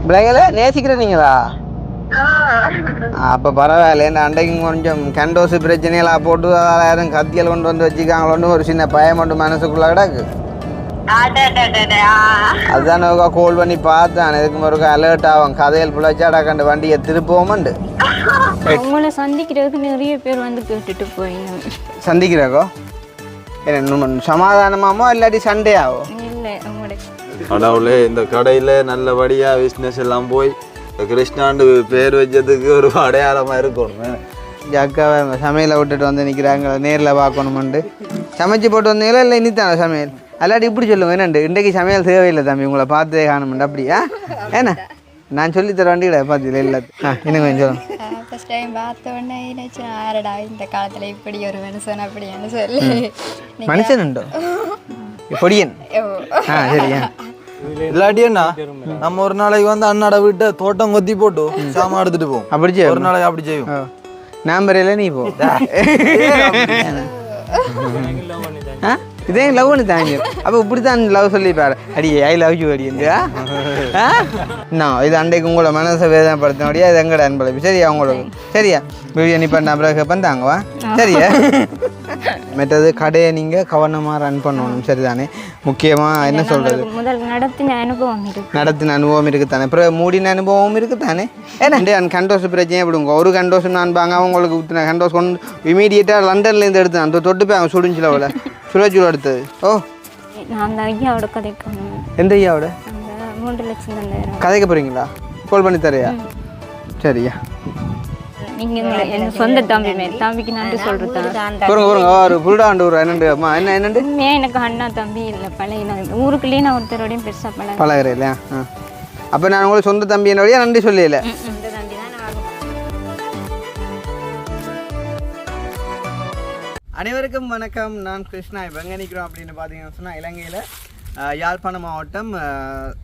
பிள்ளைங்கள நேசிக்கிறீங்களா? அப்போ பரவாயில்ல. இந்த அண்டைக்கு கொஞ்சம் கண்டோசு பிரச்சனையெல்லாம் போட்டு யாரும் கத்தியல் கொண்டு வந்து வச்சுக்காங்களோன்னு ஒரு சின்ன பயம் மட்டும் மனசுக்குள்ள கிடக்கு. அதுதான் கோல் பண்ணி பார்த்தேன். இதுக்கு மறுக்க அலர்ட் ஆகும். கதையில் பிள்ளைச்சாடா கண்டு வண்டியை திருப்போமண்டு. உங்களை சந்திக்கிறதுக்கு நிறைய பேர் வந்து கேட்டுட்டு போயிங்க. சந்திக்கிறக்கோ என்ன சமாதானமாமோ இல்லாட்டி சண்டையாவோ? இல்லை உங்களுடைய கடவுளே, இந்த கடையில் நல்லபடியாக பிஸ்னஸ் எல்லாம் போய் கிருஷ்ணாண்டு பேர் வச்சதுக்கு ஒரு அடையாளமாக இருக்கணும். ஜக்காவை சமையலை விட்டுட்டு வந்து நிற்கிறாங்க, நேரில் பார்க்கணுமெண்டு. சமைச்சு போட்டு வந்தீங்களா இல்லை இனித்தான சமையல்? அல்லாட்டி இப்படி சொல்லுங்க, என்னண்டு இன்றைக்கு சமையல் தேவையில்லை தம்பி, உங்களை பார்த்தே காணுமெண்டு. அப்படியா? ஏன்னா நான் சொல்லித்தர வண்டியில பார்த்தீங்களா? இல்லை இன்னும் கொஞ்சம் சொல்லுங்க. ஃபர்ஸ்ட் டைம் பார்த்த உடனே நினைச்சேன், ஆரடா இந்த காலத்தில் இப்படி ஒரு மனுஷன் அப்படின்னு சொல்லி. மனுஷன் உண்டோ? பொடியன். சரியா? இல்லாட்டி என்ன, நம்ம ஒரு நாளைக்கு வந்து அண்ணாட வீட்டை தோட்டம் கொத்தி போட்டு சாமான் எடுத்துட்டு போவோம். அப்படி செய்யும் ஒரு நாளைக்கு. அப்படி செய்வோம். நம்பரையில் நீ போ. இதே லவ் பண்ணி தாங்க. அப்போ இப்படி தான் லவ் சொல்லிப்பாரு. அடி ஐ லவ் யூ அடியா. இது அன்றைக்கு உங்களை மனசை வேதனைப்படுத்தினோடையா இது எங்கட அன்பளவு. சரியா உங்களுக்கு? சரியா? பிரியாணி பண்ண பிறகு பண்ணாங்கவா? சரியா? மற்றது கடையை நீங்கள் கவனமாக ரன் பண்ணணும். சரிதானே? முக்கியமாக என்ன சொல்கிறது, முதல் நடத்தின அனுபவம் இருக்குத்தானே, அப்புறம் மூடின அனுபவம் இருக்குத்தானே. ஏன்னா கண்டோஸ் பிரச்சனை எப்படிங்க, ஒரு கண்டோஸ் நான்பாங்க அவங்களுக்கு ஊற்றின கண்டோஸ் கொண்டு இமீடியட்டாக லண்டன்லேருந்து எடுத்து அந்த தொட்டு போய் அவங்க சுடுஞ்சில் அவளை சுழச்சூழல் எடுத்தது. ஓ, அந்த ஐயாவோட கதைக்கணும். எந்த ஐயாவோட? 3 லட்சம் கதைக்க போகிறீங்களா? கால் பண்ணி தரையா? சரியா? நீங்கள் என் சொந்த தம்பிக்கு நன்றி சொல்கிறேன். ஒரு புல்டாண்டு ஒரு என்னண்டு அம்மா என்ன என்னண்டு எனக்கு அண்ணா தம்பி இல்லை, பழைய ஊருக்குள்ளேயே நான் ஒருத்தரோடையும் பெருசாக பழகிறேன் இல்லையா? அப்போ நான் உங்களுக்கு சொந்த தம்பி என்னோடய நன்றி சொல்லல. அனைவருக்கும் வணக்கம். நான் கிருஷ்ணா. இப்போ எங்கே நிற்கிறோம் அப்படின்னு பார்த்தீங்கன்னு சொன்னால், இலங்கையில் யாழ்ப்பாணம் மாவட்டம்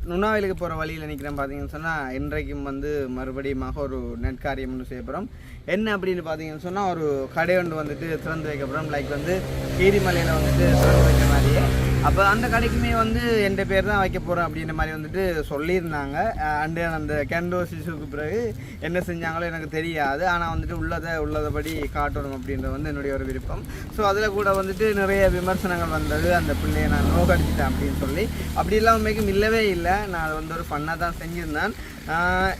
நுண்ணாவிலுக்கு போகிற வழியில் நிற்கிறேன். பார்த்தீங்கன்னு சொன்னால், இன்றைக்கும் வந்து மறுபடியுமாக ஒரு நெற்காரியம் ஒன்று செய்ய போகிறோம். என்ன அப்படின்னு பார்த்தீங்கன்னு சொன்னால், ஒரு கடை ஒன்று வந்துட்டு திறந்து வைக்க போகிறோம். லைக் வந்து கீரிமலையில் வந்துட்டு திறந்து வைக்க மாதிரியே. அப்போ அந்த கடைக்குமே வந்து என் பேர் தான் வைக்க போகிறோம் அப்படின்ற மாதிரி வந்துட்டு சொல்லியிருந்தாங்க. அண்டு அந்த கேண்டோஸ் இஷ்யூக்கு பிறகு என்ன செஞ்சாங்களோ எனக்கு தெரியாது. ஆனால் வந்துட்டு உள்ளதபடி காட்டணும் அப்படின்றது வந்து என்னுடைய ஒரு விருப்பம். ஸோ அதில் கூட வந்துட்டு நிறைய விமர்சனங்கள் வந்தது. அந்த பிள்ளையை நான் நோக்கடிச்சிட்டேன் அப்படின்னு சொல்லி. அப்படி இல்லாமல் இல்லவே இல்லை. நான் அதை வந்து ஒரு ஃபன்னாக தான் செஞ்சுருந்தேன்.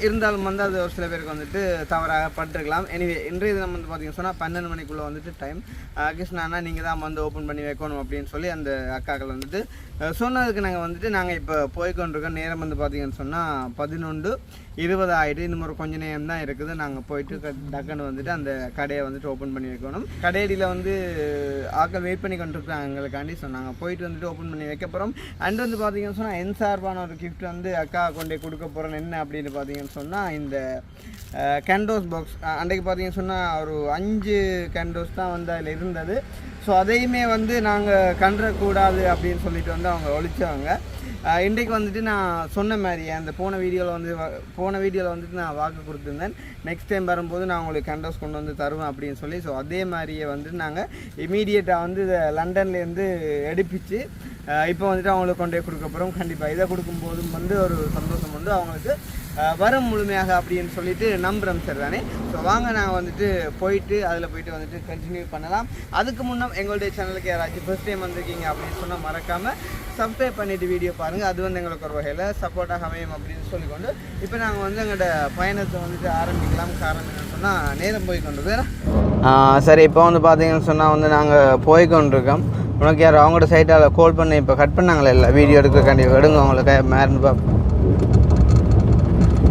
இருந்தாலும் வந்து அது ஒரு சில பேருக்கு வந்துட்டு தவறாக பட்டிருக்கலாம். எனிவே, இன்றைய தினம் வந்து பார்த்தீங்கன்னு சொன்னால் 12 மணிக்குள்ளே வந்துட்டு டைம். கிருஷ்ணாண்ணா நீங்கள் தான் வந்து ஓப்பன் பண்ணி வைக்கணும் அப்படின்னு சொல்லி அந்த அக்காக்கள் வந்துட்டு சொன்னதுக்கு நாங்கள் இப்போ போய்கொண்டிருக்கோம். நேரம் வந்து பார்த்தீங்கன்னு சொன்னால் 11:20 ஆகிட்டு. இன்னும் ஒரு கொஞ்சம் நேரம் தான் இருக்குது. நாங்கள் போயிட்டு டக்குன்னு வந்துட்டு அந்த கடையை வந்துட்டு ஓப்பன் பண்ணி வைக்கணும். கடையடியில் வந்து ஆக்கள் வெயிட் பண்ணி கொண்டிருக்காங்க எங்களுக்காண்டி. ஸோ நாங்கள் போயிட்டு வந்துட்டு ஓப்பன் பண்ணி வைக்க போகிறோம். அண்ட் வந்து பார்த்தீங்கன்னு சொன்னால் என் சார்பான ஒரு கிஃப்ட் வந்து அக்கா கொண்டே கொடுக்க போகிறேன். என்ன அப்படின்னு பார்த்தீங்கன்னு சொன்னால், இந்த கேண்டோஸ் பாக்ஸ். அன்றைக்கு பார்த்தீங்கன்னு சொன்னால் ஒரு 5 கேண்டோஸ் தான் வந்து அதில் இருந்தது. ஸோ அதையுமே வந்து நாங்கள் கண்டுறக்கூடாது அப்படின்னு சொல்லிட்டு வந்து அவங்க ஒழிச்சவங்க. இன்றைக்கு வந்துட்டு நான் சொன்ன மாதிரி அந்த போன வீடியோவில் வந்துட்டு நான் வாக்கு கொடுத்துருந்தேன். நெக்ஸ்ட் டைம் வரும்போது நான் உங்களுக்கு கேண்டோஸ் கொண்டு வந்து தருவேன் அப்படின்னு சொல்லி. ஸோ அதே மாதிரியே வந்துட்டு நாங்கள் இமீடியட்டாக வந்து இதை லண்டன்லேருந்து எடுப்பிச்சு இப்போ வந்துட்டு அவங்களுக்கு கொண்டே கொடுக்க போகிறோம். கண்டிப்பாக இதை கொடுக்கும்போதும் வந்து ஒரு சந்தோஷம் வந்து அவங்களுக்கு வரும் முழுமையாக அப்படின்னு சொல்லிட்டு நம்புகிறோம். சரி தானே? ஸோ வாங்க நாங்கள் வந்துட்டு அதில் போயிட்டு வந்துட்டு கண்டினியூ பண்ணலாம். அதுக்கு முன்னே எங்களுடைய சேனலுக்கு யாராச்சும் ஃபர்ஸ்ட் டைம் வந்திருக்கீங்க அப்படின்னு சொன்னால் மறக்காமல் சப்ஸ்கிரைப் பண்ணிவிட்டு வீடியோ பாருங்கள். அது வந்து எங்களுக்கு ஒரு வகையில் சப்போர்ட்டாக அமையும் அப்படின்னு சொல்லிக்கொண்டு இப்போ நாங்கள் வந்து எங்களோட பயணத்தை வந்துட்டு ஆரம்பிக்கலாம். காரணம் என்னன்னு சொன்னால், நேரம் போய்கொண்டு வேறு. சரி, இப்போ வந்து பார்த்தீங்கன்னு சொன்னால் வந்து நாங்கள் போய்கொண்டிருக்கோம். உனக்கு யார் அவங்களோட சைட்டால் கால் பண்ணி இப்போ கட் பண்ணாங்களே இல்லை வீடியோ எடுக்க கண்டிப்பாக எடுங்க அவங்களுக்கு மேரன்னு பார்ப்போம்.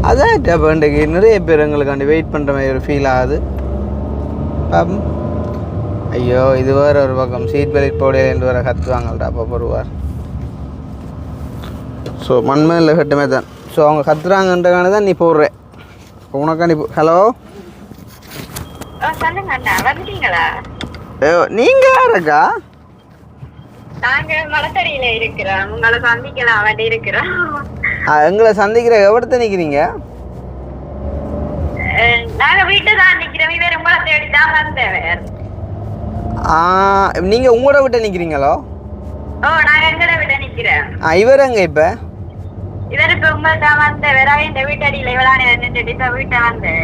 அதான் இப்போ இன்றைக்கு நிறைய பேர் எங்களுக்காண்டி வெயிட் பண்ணுற மாதிரி ஒரு ஃபீல் ஆகுது. பாப்போம். ஐயோ, இது வேறு ஒரு பக்கம் சீட் பெல்ட் போடையிலேருந்து வேறு கற்றுவாங்கள்டா அப்போ போடுவார். ஸோ மண்மையில் கட்டுமே தான். ஸோ அவங்க கத்துறாங்கன்றக்கான தான் நீ போடுற உனக்காண்டி. ஹலோ, நீங்கள் யாருக்கா? எங்களை சந்திக்கிற எவ்வளோ நிற்கிறீங்க? நீங்கள் உங்களோட விட்ட நிற்கிறீங்களோ? இவர் எங்க இப்போ? இவருக்கு உங்கள்கிட்ட வந்த விராக இந்த வீட்டடியில் இவளான நின்றுட்டு இப்ப வீட்டை வந்து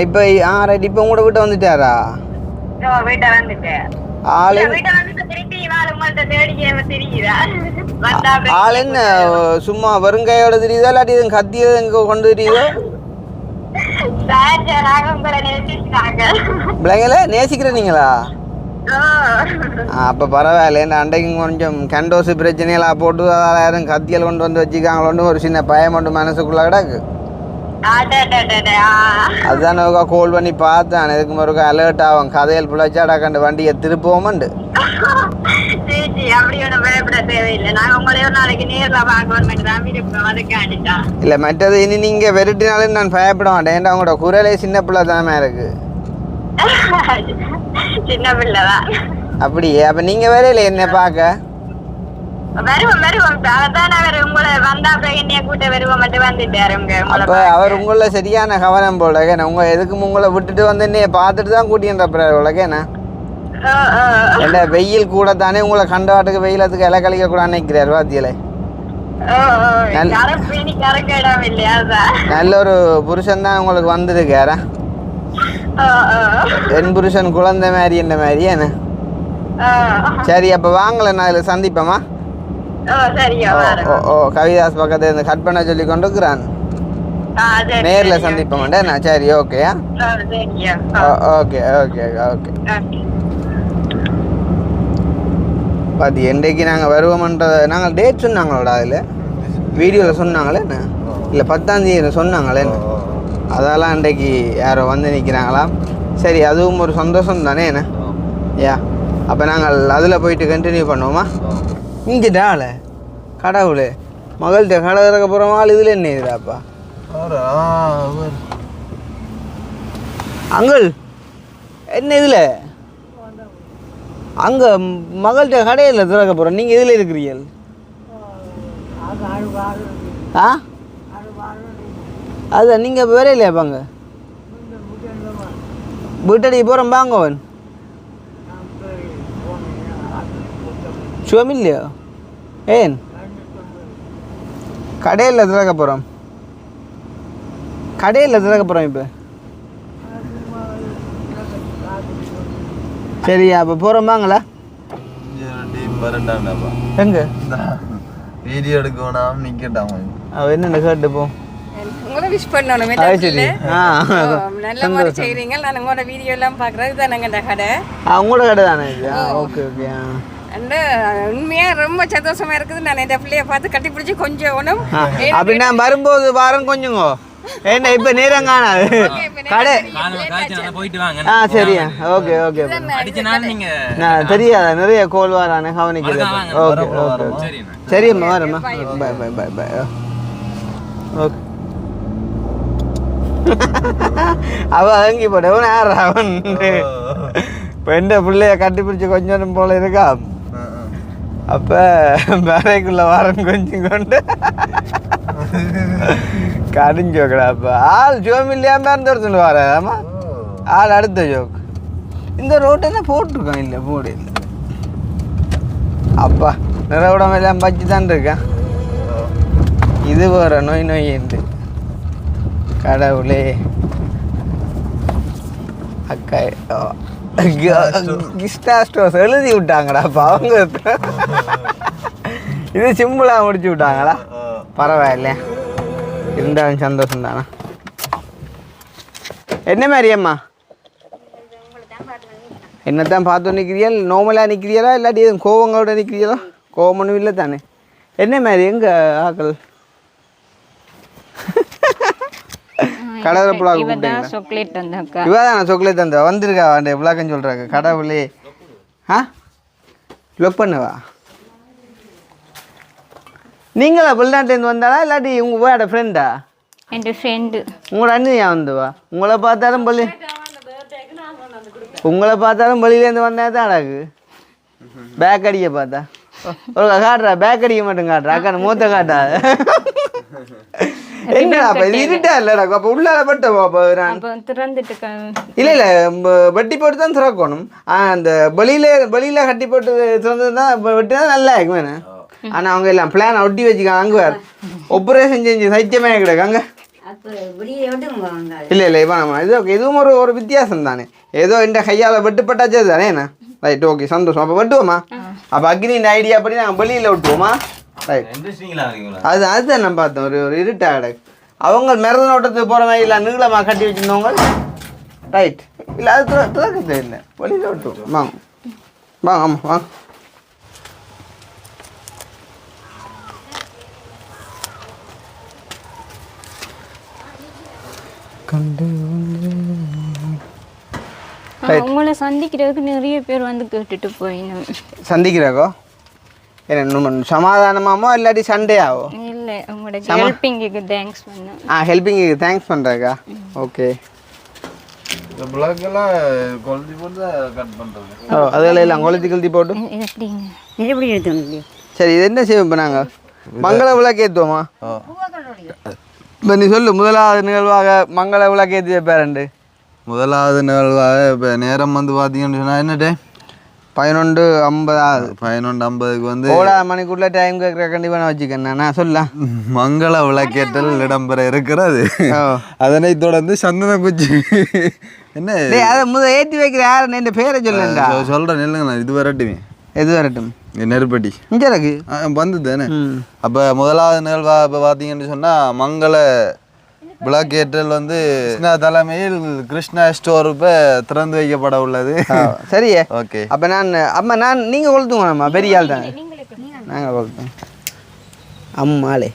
இப்போ ரைட் இப்போ உங்களோட வீட்டை வந்துட்டாரா வீட்டை வந்துட்டு ஆள் வீட்டை வந்து திருப்பி இவாள் உங்கள்கிட்ட தேடிக்கே தெரியுதா வந்தா ஆள் என்ன சும்மா வருங்கையோட தெரியுதா இல்லாட்டி எதுவும் கத்தியது எங்க கொண்டு தெரியுதோ சார்ஜராக உங்களை நேசிச்சாங்க பிள்ளைங்கள நேசிக்கிற நீங்களா அப்போ பரவாயில்ல இந்த அன்றைக்கு கொஞ்சம் கண்டோசு பிரச்சனையெல்லாம் போட்டு அதால் யாரும் கத்தியல் கொண்டு வந்து வச்சுக்காங்களோன்னு ஒரு சின்ன பயம் மட்டும் மனசுக்குள்ள கிடக்கு அதுதான் கோல் பண்ணி பார்த்தேன் இதுக்கு மறுக்க அலர்ட் ஆகும் கதையில் பிழைச்சாடா கண்டு வண்டியை திருப்போமண்டு இல்ல மற்றது இனி நீங்க வெறுட்டினாலும் நான் பயப்பட மாட்டேன் ஏன்டா உங்களோட குரலே சின்ன பிள்ளை தானே இருக்கு சின்ன பிள்ளைதான் அப்படியே அப்ப நீங்க வேற இல்லை என்ன பார்க்க அப்ப அவர் உங்கள சரியான கவனம் போல உங்க எதுக்கும் உங்களை விட்டுட்டு வந்து பார்த்துட்டு தான் கூட்டின்றப்ப என்ன வெயில் கூட தானே உங்களை கண்டாட்டுக்கு வெயிலத்துக்கு இலை கழிக்க கூட நினைக்கிறார் வாத்தியலை நல்ல ஒரு புருஷன் தான் உங்களுக்கு வந்திருக்காரா என் புருஷன் குழந்தை மாதிரி என்ன மாதிரி என்ன சரி அப்ப வாங்கல நான் இதுல சந்திப்போமா ஓ கவிதாஸ் பக்கத்துல இருந்து கட் பண்ண சொல்லி கொண்டுக்கிறான் நேர்ல சந்திப்போமாண்டே நான் சரி ஓகேயா ஓகே ஓகே ஓகே பாத்தி என்றைக்கு நாங்கள் வருவோம்ன்றதை நாங்கள் டேட் சொன்னாங்களோட அதில் வீடியோவில் சொன்னாங்களே என்ன இல்லை 10ஆம் தேதி சொன்னாங்களே என்ன அதெல்லாம் அன்றைக்கு யாரோ வந்து நிற்கிறாங்களாம் சரி அதுவும் ஒரு சந்தோஷம் தானே என்ன யா அப்போ நாங்கள் அதில் போயிட்டு கண்டினியூ பண்ணுவோமா இங்கிட்டால கடவுளே மகள்கிட்ட கடை இறக்க போகிற ஆள் இதில் என்ன இதுடாப்பா அங்கிள் என்ன இதில் அங்கே மகள்கிட்ட கடையில் திறக்க போகிறோம் நீங்கள் இதில் இருக்கிறீர்கள் ஆ அதுதான் நீங்கள் வேற இல்லையா பாங்க வீட்டடி போகிறோம் பாங்கவன் சுவம் இல்லையோ ஏன் கடையில் திறக்க போகிறோம் கடையில் திறக்க போகிறோம் இப்போ சரியா அப்போ போகிறோம் வாங்களா எங்க வீடியோ எடுக்கணும் நிக்கட்டாம அவ என்னென்ன கேட்டு போ உங்களை விஷ் பண்ணணும் நல்ல மாதிரி செய்கிறீங்க நான் உங்களோட வீடியோ எல்லாம் பார்க்குறேன் இதுதான் எங்கள் கடை உங்களோட கடை தானே ஓகே ஓகே அண்டு உண்மையாக ரொம்ப சந்தோஷமா இருக்குது நான் இந்த பிள்ளைய பார்த்து கட்டி பிடிச்சி கொஞ்சம் ஒன்றும் அப்படின்னா வரும்போது வாரம் கொஞ்சங்கோ என்ன இப்போ நேரம் காணாது கடை சரியா ஓகே ஓகே நான் தெரியாதா நிறைய கோல் வரானே கவனிக்கிறது ஓகே ஓகே சரியம்மா வரம்மா bye bye bye bye okay அவன் அங்கி போட்டவன் யார் அவன் பெண்ட பிள்ளைய கட்டி பிடிச்சி கொஞ்சம் போல இருக்கா அப்ப வேலைக்குள்ள வாரம் கொஞ்சம் கொண்டு கடிஞ்சோக்கடா அப்ப ஆள் ஜோம் இல்லாம இருந்து வர ஆமா ஆள் அடுத்த ஜோக் இந்த ரோட்டை என்ன போட்டிருக்கோம் இல்லை போடு இல்லை அப்பா நிறவிடம் எல்லாம் பச்சு தான் இருக்கேன் இது வேற நோய் நோய் என்று கடவுளே அக்கா கிருஷ்ணா ஸ்டோர்ஸ் எழுதி விட்டாங்கடாப்பா அவங்க இது சிம்பிளாக முடிச்சு விட்டாங்களா பரவாயில்ல இருந்தாலும் சந்தோஷம் தானே என்ன மாதிரி அம்மா என்னத்தான் பார்த்து நிற்கிறீர்கள் நோமலாக நிற்கிறீங்களா இல்லாட்டி எதுவும் கோவங்களோட நிற்கிறீங்களா கோவம் ஒன்றும் இல்லை தானே என்ன மாதிரி எங்கே ஆக்கள் கடவுளை புலாக்கு இவதான சாக்லேட் தந்தா வந்திருக்கா அந்த புலாக்குன்னு சொல்கிறாங்க கடவுளே ஆ லொக் பண்ணவா நீங்களா வெளிநாட்டிலேருந்து வந்தாளா இல்லாட்டி உங்கள் போயோட ஃப்ரெண்டா என் ஃப்ரெண்டு உங்களோட அண்ணன் ஏன் வந்துவா உங்களை பார்த்தாலும் வெளியிலேருந்து வந்தா தான் அழகு பேக் அடிக்க பார்த்தா ஒரு காட்டுறா பேக் அடிக்க மட்டும் காட்டுறா அக்கா மூத்த காட்டா என்னடா அப்ப இருட்டா இல்லடா அப்ப உள்ளால பட்ட இல்ல இல்ல வட்டி போட்டு தான் திறக்கணும் அந்த வெளியில கட்டி போட்டு திறந்ததுதான் வெட்டினா நல்லா இருக்கும் ஆனால் அவங்க எல்லாம் பிளான் ஒட்டி வச்சுக்காங்க அங்கே வேறு ஆப்ரேஷன் செஞ்சு சைச்சமே கிடையாது அங்கே இல்லை இப்போ நம்ம இது எதுவும் ஒரு வித்தியாசம் தானே ஏதோ இந்த கையால் வெட்டுப்பட்டாச்சே தானே என்ன ரைட் ஓகே சந்தோஷம் அப்போ வெட்டுவோமா அப்போ அக்னியின் ஐடியா படி நாங்கள் வெளியில் விட்டுவோமா ரைட் அதுதான் நான் பார்த்தோம் ஒரு இருட்டாக அவங்க மிரத நோட்டத்துக்கு போகிற மாதிரி இல்லை நீளமாக கட்டி வச்சுருந்தவங்க ரைட் இல்லை அது திறக்கத்தே இல்லை வெளியில் விட்டுவோம் வாங்க வாங்க ஆமாம் வாங்க உங்களை சந்திக்கிறதுக்கு நிறைய பேர் வந்து கேட்டுட்டு போயினோம். சந்திக்கிறாக்கோ என்ன சமாதானமாமோ இல்லாட்டி சண்டையாவோ? இல்லை உங்களோட ஹெல்பிங்குக்கு தேங்க்ஸ் பண்ண. ஹெல்பிங்குக்கு தேங்க்ஸ் பண்ணுறாக்கா ஓகே. ஓ அதெல்லாம் கொளுத்தி போட்டு எப்படி எடுத்து சரி இது என்ன செய்வோம் இப்போ நாங்கள் மங்கள விளக்கு ஏற்றுவோமா? இப்போ நீ சொல்லு முதலாவது நிகழ்வாக மங்கள விளக்கு ஏற்றி வைப்பாருண்டு. முதலாவது நிகழ்வாக இப்போ நேரம் வந்து பார்த்தீங்கன்னு சொன்னால் என்ன டைம் 11:50 11:50க்கு வந்து ஓடா மணிக்குள்ள டைம் கேட்குற கண்டிப்பாக நான் வச்சுக்கேன் நான் சொல்லலாம். மங்கள விளக்கேற்றல் இடம்பெற இருக்கிறது. அதனை தொடர்ந்து சந்தன குச்சி என்ன அதை முதல் ஏற்றி வைக்கிற யாருன்னு என் பேரை சொல்லுண்டா சொல்கிறேன் இல்லைங்கண்ணா இது வரட்டுமே எது வரட்டும் நெருப்பட்டி இஞ்சருக்கு வந்து தானே. அப்போ முதலாவது நிகழ்வாக இப்போ பார்த்தீங்கன்னு சொன்னால் மங்கள விளக்கேற்றல் வந்து கிருஷ்ணா தலைமையில் கிருஷ்ணா ஸ்டோர் இப்போ திறந்து வைக்கப்பட உள்ளது. சரியே ஓகே. அப்போ நான் நீங்கள் கொளுத்துங்க நம்ம பெரிய ஆள் தானே நாங்கள் கொளுத்தோம். அம்மாளே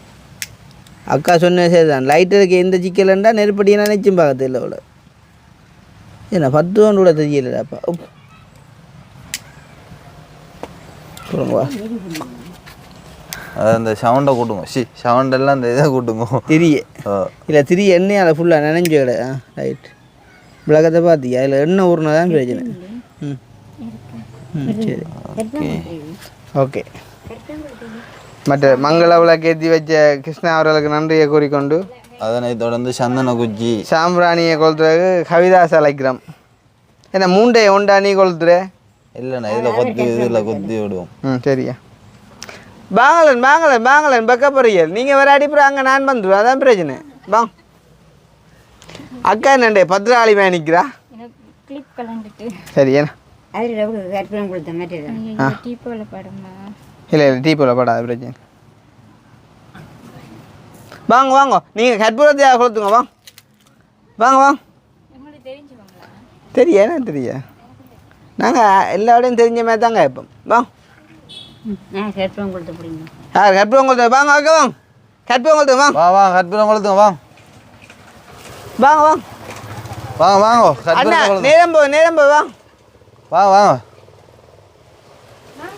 அக்கா சொன்ன சரி தான் லைட்டருக்கு எந்த சிக்கலண்டா நெருப்படியை நினைச்சும் பார்க்க தெரியல அவ்வளோ ஏன்னா 10 ரூபா கூட தெரியலடாப்பா. சொல்லுங்கவா அது அந்த சவுண்டை கூட்டுங்க சவுண்டெல்லாம் அந்த இதை கூட்டுங்க திரிய இல்லை திரிய எண்ணெயால் ஃபுல்லாக நினைஞ்சு கிட ரைட் விளக்கத்தை பார்த்தியா அதில் எண்ணெய் ஊறினா தான் பிரச்சனை. சரி ஓகே. மற்ற மங்கள விளக்கு ஏற்றி வச்ச கிருஷ்ணா அவர்களுக்கு நன்றியை கூறிக்கொண்டு அதனை தொடர்ந்து சந்தன குச்சி சாம்பிராணியை கொளுத்துறதுக்கு கவிதாஸ் அழைக்கிறோம். ஏன்னா 3 ஒண்டா நீ கொளுத்துற இல்லைண்ணா இதில் கொத்தி விடுவோம். சரியா பாங்கலன் பக்கப்பறியல் நீங்கள் வேறு அடிப்புற அங்கே நான் வந்துடுவேன் அதான் பிரச்சனை. பாங் அக்கா என்னண்டே பத்திராளி மேனிக்கிறா கிளிப் கலந்துட்டு சரி ஏன்னா இல்லை டீப்போவில் படாது பிரச்சனை. வாங்க நீங்கள் கற்பூரத்தையாக கொளுத்துங்க வாங்க தெரியா தெரியா நாங்கள் எல்லாரோடையும் தெரிஞ்ச மாதிரி தாங்க இப்போ யார் கற்பூரம் கொளுத்து வாங்க அக்கா வாங்க கற்பூரம் கொளுத்து வா கற்பூரம் கொளுத்துங்க வாங்க நேரம் போ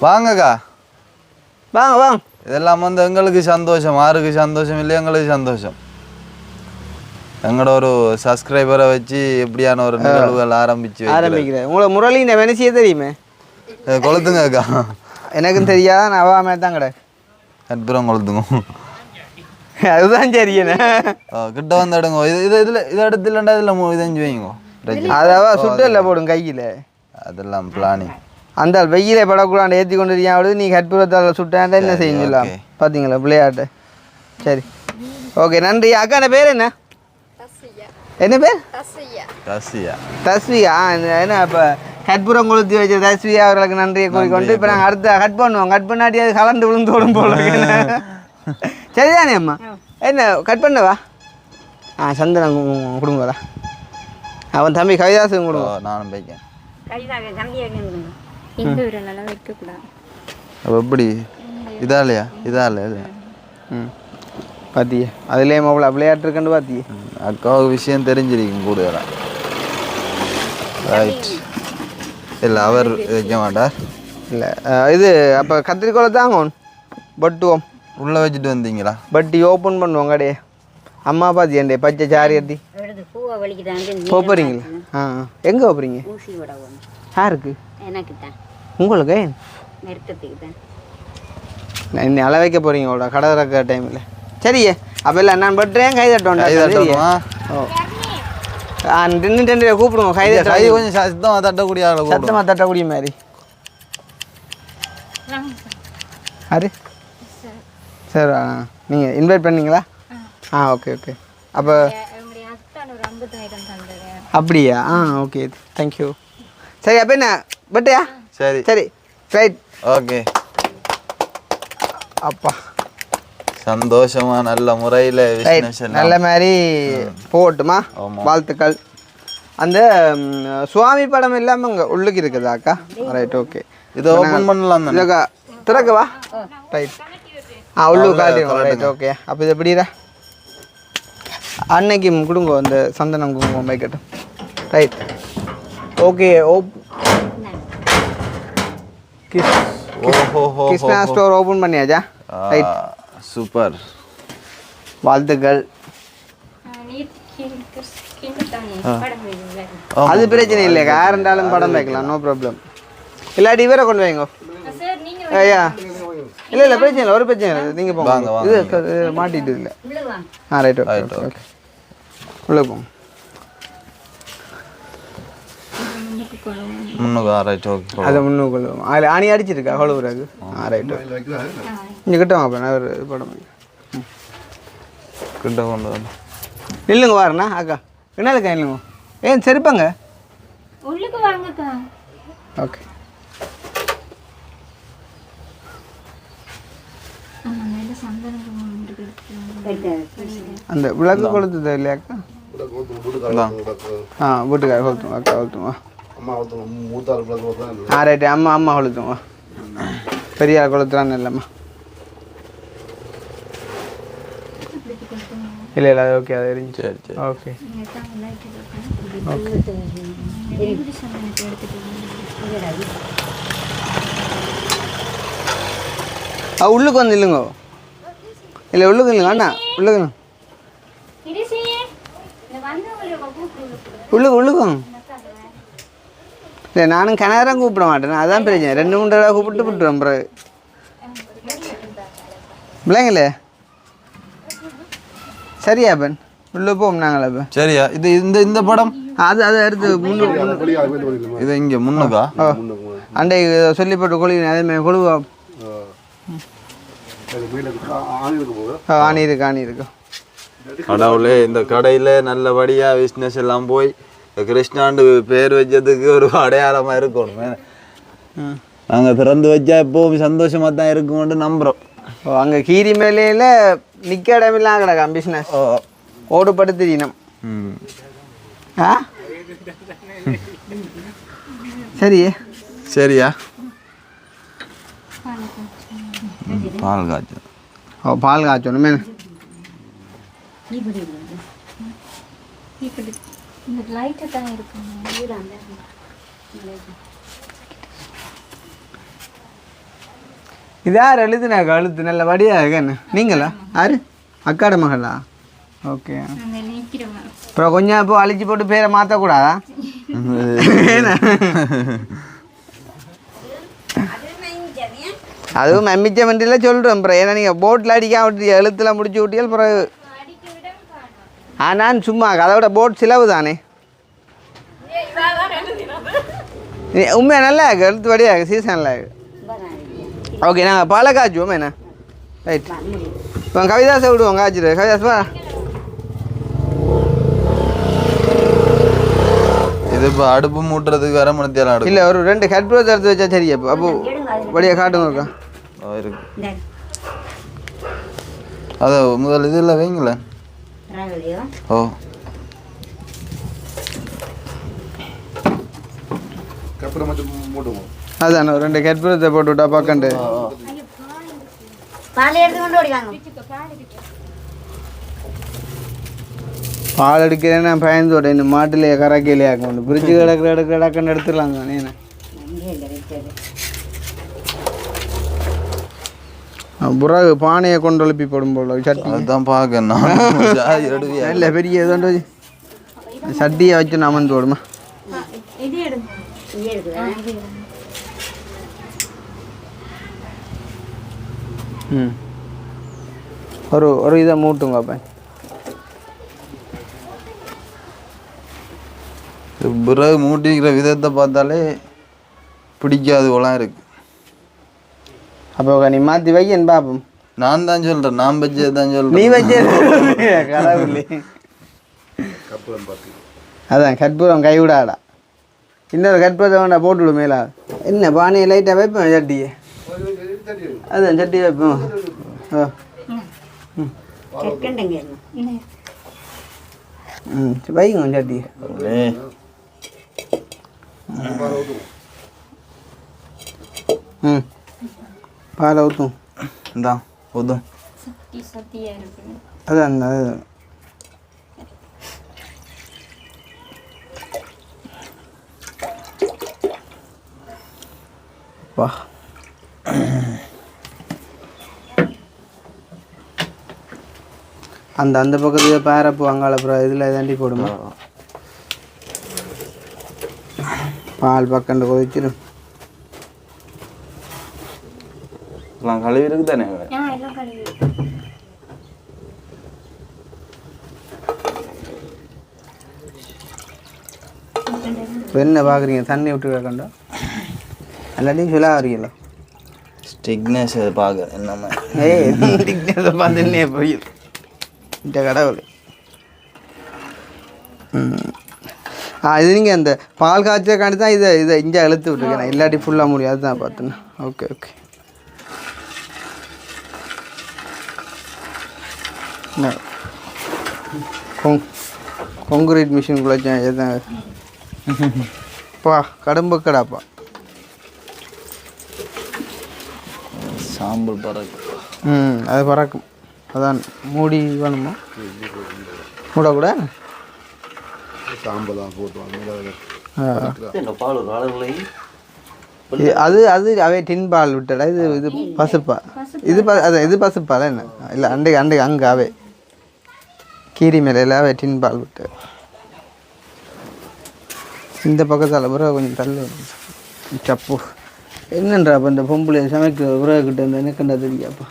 வாங்கக்கா வாங்க இதெல்லாம் வந்து எங்களுக்கு சந்தோஷம். யாருக்கு சந்தோஷம் இல்லை எங்களுக்கு சந்தோஷம். எங்களோட ஒரு சப்ஸ்கிரைபரை வச்சு எப்படியான ஒரு நிகழ்வுகள் ஆரம்பிக்கிறேன். உங்களை முரளி இந்த வெனசியே தெரியுமே கொளுத்துங்கக்கா. எனக்கும் தெரியாத நான் அவாமே தான் கிடையாது கற்பூரம் கொளுத்துங்க அதுதான் சரிண்ணே கிட்ட வந்து எடுங்க. இது எடுத்து இல்லைண்டா இதில் இதஞ்சு வைங்க அதாவா சுட்டில் போடும் கையில் அதெல்லாம் பிளானிங். அந்த வெயிலே படக்கூடாது ஏற்றி கொண்டு இருக்கான் நீ கற்பூரத்தால் சுட்டாண்டா என்ன செய்யலாம் பார்த்தீங்களா விளையாட்டு. சரி ஓகே நன்றி. அக்கா பேர் என்ன பேர்? தஸ்வியா. என்ன இப்போ கற்பூரம் கொளுத்தி வச்ச தஸ்வியா அவர்களுக்கு நன்றியை கூறிக்கொண்டு இப்போ நாங்கள் அடுத்த கட் பண்ணுவோம். கட் பண்ணாட்டி அது கலந்து விழுந்தோடும் போல சரிதானே அம்மா? என்ன கட் பண்ணவா? சந்தனம் கொடுங்கடா. அவன் தம்பி கவிதாசும் கொடுங்க. நானும் பைக்கேன். அப்போ எப்படி இதா இல்லையா? பார்த்தியே அதுலேயே அவ்வளோ விளையாட்டு இருக்குன்னு பார்த்தியே. அக்காவுக்கு விஷயம் தெரிஞ்சிருக்கும் கூடுதலாக. ரைட் இல்லை அவர் வைக்க மாட்டார். இல்லை இது அப்போ கத்திரிக்கோளை தாங்க பட்டுவோம் உள்ளே வச்சுட்டு வந்தீங்களா? பட்டி ஓப்பன் பண்ணுவோம் கடையே. அம்மா பார்த்தியண்டே பச்சை சாரி எடுத்து போகிறீங்களா? எங்கே போகிறீங்க? யாருக்கு? உங்களுக்கு இன்னும் அள வைக்க போகிறீங்க அவ்வளோ கடை திறக்கிற டைமில். சரியே அப்போ இல்லை நான் பட்டுறேன் கை தட்டோண்டா. ஓ ரெண்டு கூப்பிடுங்க கை தட்ட கொஞ்சம் சத்தமாக தட்டக்கூடிய சத்தமாக தட்டக்கூடிய மாதிரி. யாரு சார் நீங்கள் இன்வைட் பண்ணீங்களா? Okay okay. அப்போ அப்படியா? Okay thank you. சரி அப்போ என்ன பட்டையா? சரி சரி ரைட். ஓகே. அப்பா சந்தோஷமா நல்ல முறையில் நல்ல மாதிரி போகட்டுமா? வாழ்த்துக்கள். அந்த சுவாமி படம் இல்லாமல் இங்கே உள்ளுக்கு இருக்குதாக்கா? Right okay. இதை ஓப்பன் பண்ணலாம் இல்லைக்கா திறக்கவா? ரைட் உள்ளுக்கு காட்டிடுவோம். Right okay. அப்போ இது எப்படிடா அன்னைக்கு கொடுங்க அந்த சந்தனம் குங்குமம் வைக்கட்டும். Right okay. Krishna store open பண்ணியாச்சா? Right super. வாழ்த்துக்கள். அது பிரச்சனை இல்லைக்கா, யார் இருந்தாலும் படம் வைக்கலாம், நோ ப்ராப்ளம். இல்லாட்டி இவரை கொண்டு வைங்க. ஐயா இல்லை பிரச்சனை இல்லை, ஒரு பிரச்சனை இல்லை, நீங்கள் போங்க. இது மாட்டிட்டு இல்லை. Right okay okay. உள்ளே போங்க. அதை முன்னுக்கு கொள்ளுவோம். அதில் ஆணி அடிச்சிருக்கா கொழுவுறாக்கு? Right okay. இங்கே கிட்ட வாங்க நான் படம் கிட்ட கொண்டு வந்து இல்லைங்க வாரண்ணா அக்கா என்னதுக்கா இல்லைங்க ஏன் சரிப்பாங்க உள்ளுக்கு வாங்கக்கா. ஓகே. அந்த விளக்கு கொளுத்துது இல்லையாக்கா? வீட்டுக்கார கொளுத்துவோம் அக்கா கொளுத்துவோம். ரைட்டு அம்மா கொளுத்துவோம். பெரிய ஆள் கொளுத்துறான்னு இல்லைம்மா. இல்லை அது ஓகே. அது இருந்துச்சு. சரி சரி ஓகே. உள்ளுக்கு வந்து இல்லைங்க. இல்லை உள்ளுக்கு இல்லைங்க அண்ணா உள்ளுக்கு உள்ளுக்கும். இல்லை நானும் கிணறாக கூப்பிட மாட்டேன், அதான் பிரச்சனை. 2-3 தடவை கூப்பிட்டு விட்டுருவேன் பிறகு பிள்ளைங்களே. சரியா பெண் உள்ளே போவோம் நாங்களே இப்போ. சரியா? இது இந்த படம் அது எடுத்து இது இங்கே முன்னுக்கா? அண்டை சொல்லி போட்டு கொழுவி அதேமாதிரி கொழுவா. ஆணி இருக்கு. கடவுளே, இந்த கடையில் நல்லபடியாக பிஸ்னஸ் எல்லாம் போய் கிருஷ்ணாண்டு பேர் வச்சதுக்கு ஒரு அடையாளமாக இருக்கணும். நாங்கள் திறந்து வச்சா எப்போவும் சந்தோஷமாக தான் இருக்கும்னு நம்புகிறோம். அங்கே கீரி மேலையில் நிற்க இடமெல்லாம் கிடக்கா பிஸ்னஸ் ஓடுபடுத்தினோம். சரியா? பால் காய்ச்சல். பால் காய்ச்சணும் மேம். இது யார் எழுதுனாக்கா? எழுத்து நல்ல வடியா இருக்கேன்னு. நீங்களா? யாரு? அக்காட மகளா? ஓகே. அப்புறம் கொஞ்சம் இப்போ அழிச்சு போட்டு பேரை மாற்றக்கூடாதா? அதுவும் மெம்மிச்ச வண்டியில் சொல்கிறேன். அப்புறம் ஏன்னா நீங்கள் போட்டில் அடிக்காம விட்டு எழுத்தில் முடிச்சு விட்டியால் பிறகு நான் சும்மா அதோட போட் செலவு தானே. உண்மையாக நல்லா இருக்கு, எழுத்து வடியாக இருக்கு, சீசனில் இருக்கு. ஓகே நாங்கள் பாலை காய்ச்சுவோம் என்ன? ரைட். இப்போ கவிதாசை விடுவோம் காய்ச்சிரு. கவிதாஸ் வா. இது இப்போ அடுப்பு மூட்டுறதுக்கு வர முடியாது. இல்லை ஒரு 2 ஹெட்ப்ரோஸ் எடுத்து வச்சா சரியா? அப்போ வழியாக காட்டுங்க இருக்கா இருக்கு. அதை முதல் இதில் வைங்களேன். அதான் ஒரு 2 ஹெட்ப்ரோஸை போட்டு விட்டா பார்க்கண்டு பால் எடுக்கிறேன்னா பயந்தோட இந்த மாட்டிலேயே கறக்கையிலே ஆக்கணும். பிரிட்ஜு கிடக்குன்னு எடுத்துடலாம் தானே. புறாகு பானையை கொண்டு எழுப்பி போடும் போல சட்டி தான் பார்க்கணும். இல்லை பெரிய ஏதோ சட்டியை வச்சு நான் அமர்ந்து போடுமா. ஒரு இதை மூட்டுங்க அப்போ. பிறகு மூட்டிக்கிற விதத்தை பார்த்தாலே பிடிக்காது போலாம் இருக்கு. அப்போ நீ மாற்றி வைக்கன்னு பார்ப்போம். நான் தான் சொல்றேன், நான் வச்சது தான் சொல்றேன். நீ வச்சே கடவுளே. அதான் கற்பூரம் கைவிடாடா. இன்னொரு கற்பூரத்தை வேண்டா போட்டுவிடு மேலா. என்ன பானையை லைட்டாக வைப்பேன் சட்டியை. அதான் சட்டி வைப்போம். வைங்க சட்டி. பால் ஊற்றும். இந்தா ஊற்றும். அதான் அதுதான். வா அந்த பக்கத்துல பேரப்பு அங்காள அப்புறம் இதில் தாண்டி போடுமா. பால் பக்கண்டு கொதிச்சிடும். கழுவி இருக்கு தானே. என்ன பார்க்குறீங்க? தண்ணி விட்டு கேட்கண்டா எல்லாத்தையும் சொல்ல வரீங்களா? ஸ்டிக்னஸ் பார்க்க என்னம்மா ஸ்டிக்னஸை பார்த்துன்னே போய் இந்த கடவுள். இது நீங்கள் அந்த பால் காய்ச்சக்காண்டி தான் இதை இங்கே இழுத்து விட்டுருக்கேன். இல்லாட்டி ஃபுல்லாக முடியாது தான் பார்த்தேன்னா. Okay okay. கான்கிரீட் மிஷினுக்குள்ளே எதான் பா கடம்பு கடாப்பா. சாம்பல் பறக்கும். அது பறக்கும். அதான் மூடி வேணுமா? மூடக்கூட அது அது அவை டின் பால் விட்டடா. இது பசுப்பா. இது பசுப்பால் என்ன இல்லை அன்றைக்கு அங்கே அவை கீரி மேலையில் அவை டின் பால் விட்டு. இந்த பக்கத்தால் பிறகு கொஞ்சம் தள்ளு சப்பு. என்னன்றா அப்போ இந்த பொம்பளை சமைக்கிற உறவுக்கிட்ட இந்த எனக்குண்டா தெரியாப்பா.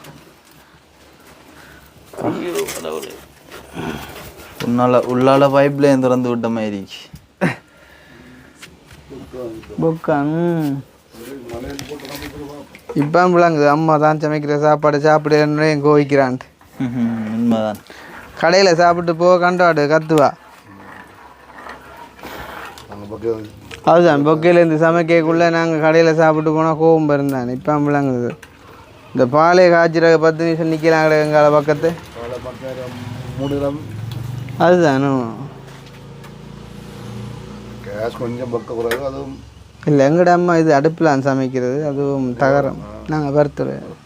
உள்ளால பைப்லைன் திறந்து விட்ட மாதிரி பொக்கான். இப்போ விளங்குது அம்மா தான் சமைக்கிற சாப்பாடு சாப்பிடுன்னு கோவிக்கிறான்ட்டு. உண்மைதான். கடையில் சாப்பிட்டு போக கண்டாடு கத்துவா. அதுதான் பொக்கையிலேருந்து சமைக்கக்குள்ளே நாங்கள் கடையில் சாப்பிட்டு போனால் கோவம் இருந்தான். இப்போ விளங்குது. இந்த பாலை காய்ச்சிற 10 நிமிஷம் நிற்கலாம் கிடையாது எங்கால பக்கத்து. அதுதானோ இல்லை எங்கட அம்மா இது அடுப்பில் சமைக்கிறது அதுவும் தகரம். நாங்கள் வறுத்துறோம்.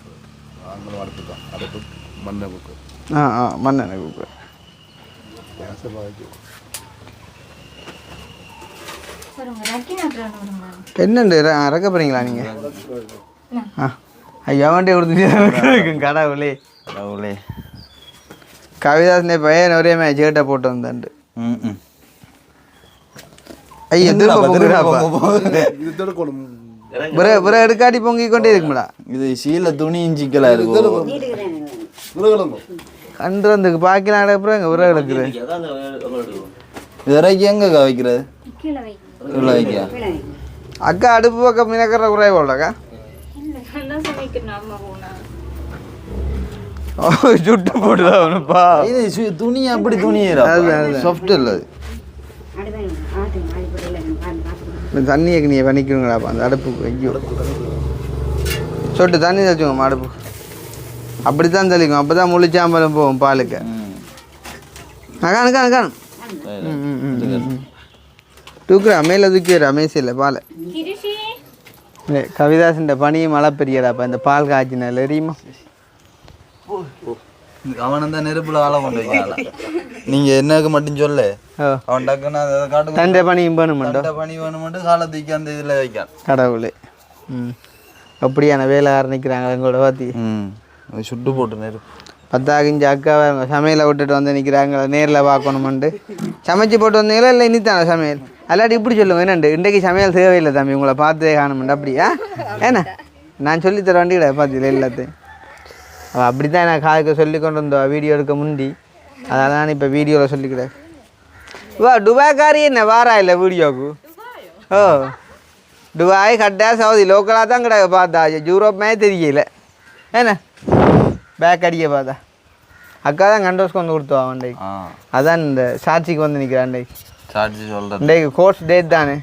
மண்ணெண்ணெய் குக்கர். என்னண்டு இறக்க போகிறீங்களா நீங்கள்? ஐயா வண்டி கொடுத்துட்டு கடவுளே கடவுளே. கவிதாசனே பையன் ஒரே மேட்ச் கேட்ட போட்டு வந்தாண்டு. ஐயா பிற எடுக்காட்டி பொங்கி கொண்டே இருக்குங்களா? இது சீல துணி இஞ்சிக்கலா இருக்கும். கண்டு வந்துக்கு பாக்கலாம் அப்புறம் எங்கள் உரம் எடுக்குது. இறக்கி எங்க வைக்கிறது? அக்கா அடுப்பு பக்கம் மினக்கிற குறைய போலக்கா சுட்டு போட்டுதான்ப்பா. இது துணி அப்படி துணி சாஃப்ட் இல்லை. தண்ணியை நீ பண்ணிக்கணுங்களாப்பா அந்த அடுப்புக்கு. ஐயோ சொட்டு தண்ணி தச்சுக்கோமா அடுப்பு. அப்படித்தான் தெளிக்கும். அப்போ தான் முழிச்சாம்பலம் போகும் பாலுக்கு. காணும் தூக்குறா மேலே தூக்கிடுறா மேசியில் பாலை. கவிதாசன் பனியும் மழை பெரியடாப்பா இந்த பால் காய்ச்சினால எரியுமா? அவன் தான் நெருப்புல ஆள கொண்டு வைக்கலாம். நீங்க என்னக்கு மட்டும் சொல்ல அவன் டக்குன்னு தண்டை பனியும் வேணுமெண்டோ பனி வேணுமெண்டு காலை தூக்கி அந்த இதில் வைக்கான் கடவுளே. அப்படியான வேலை ஆரம்பிக்கிறாங்க எங்களோட பார்த்தி. சுட்டு போட்டு நெருப்பு 10 அக்கா சமையலை விட்டுட்டு வந்து நிற்கிறாங்க. நேரில் பார்க்கணுமெண்டு சமைச்சு போட்டு வந்தீங்களா இல்லை இனித்தான சமையல் அல்லாட்டி இப்படி சொல்லுங்க. என்னண்டு இன்றைக்கு சமையல் தேவையில்லை தம்பி உங்களை பார்த்தே காணுமெண்டு அப்படியா? ஏன்னா நான் சொல்லித்தர வண்டி கிடையாது பார்த்தீங்களா எல்லாத்தையும். அவள் அப்படி தான் நான் காதுக்கு சொல்லி கொண்டு வந்தோம் வீடியோ எடுக்க முந்தி. அதனால் நான் இப்போ வீடியோவில் சொல்லிக்கிறேன். வா டுபாய்க்காரி என்ன வாரா இல்லை வீடியோக்கு? ஓ துபாய் கட்டா சவுதி லோக்கலாக தான் கிடையாது பார்த்தா யூரோப் மாதிரி தெரியல. என்ன பேக் அடிக்க பார்த்தா அக்கா தான் கண்டோஸ்க்கு வந்து கொடுத்துவா அவன்டே அதான் இந்த சாட்சிக்கு வந்து நிற்கிறான்டே சாட்சி சொல்கிறேன் இன்றைக்கு கோர்ஸ் டேட் தானே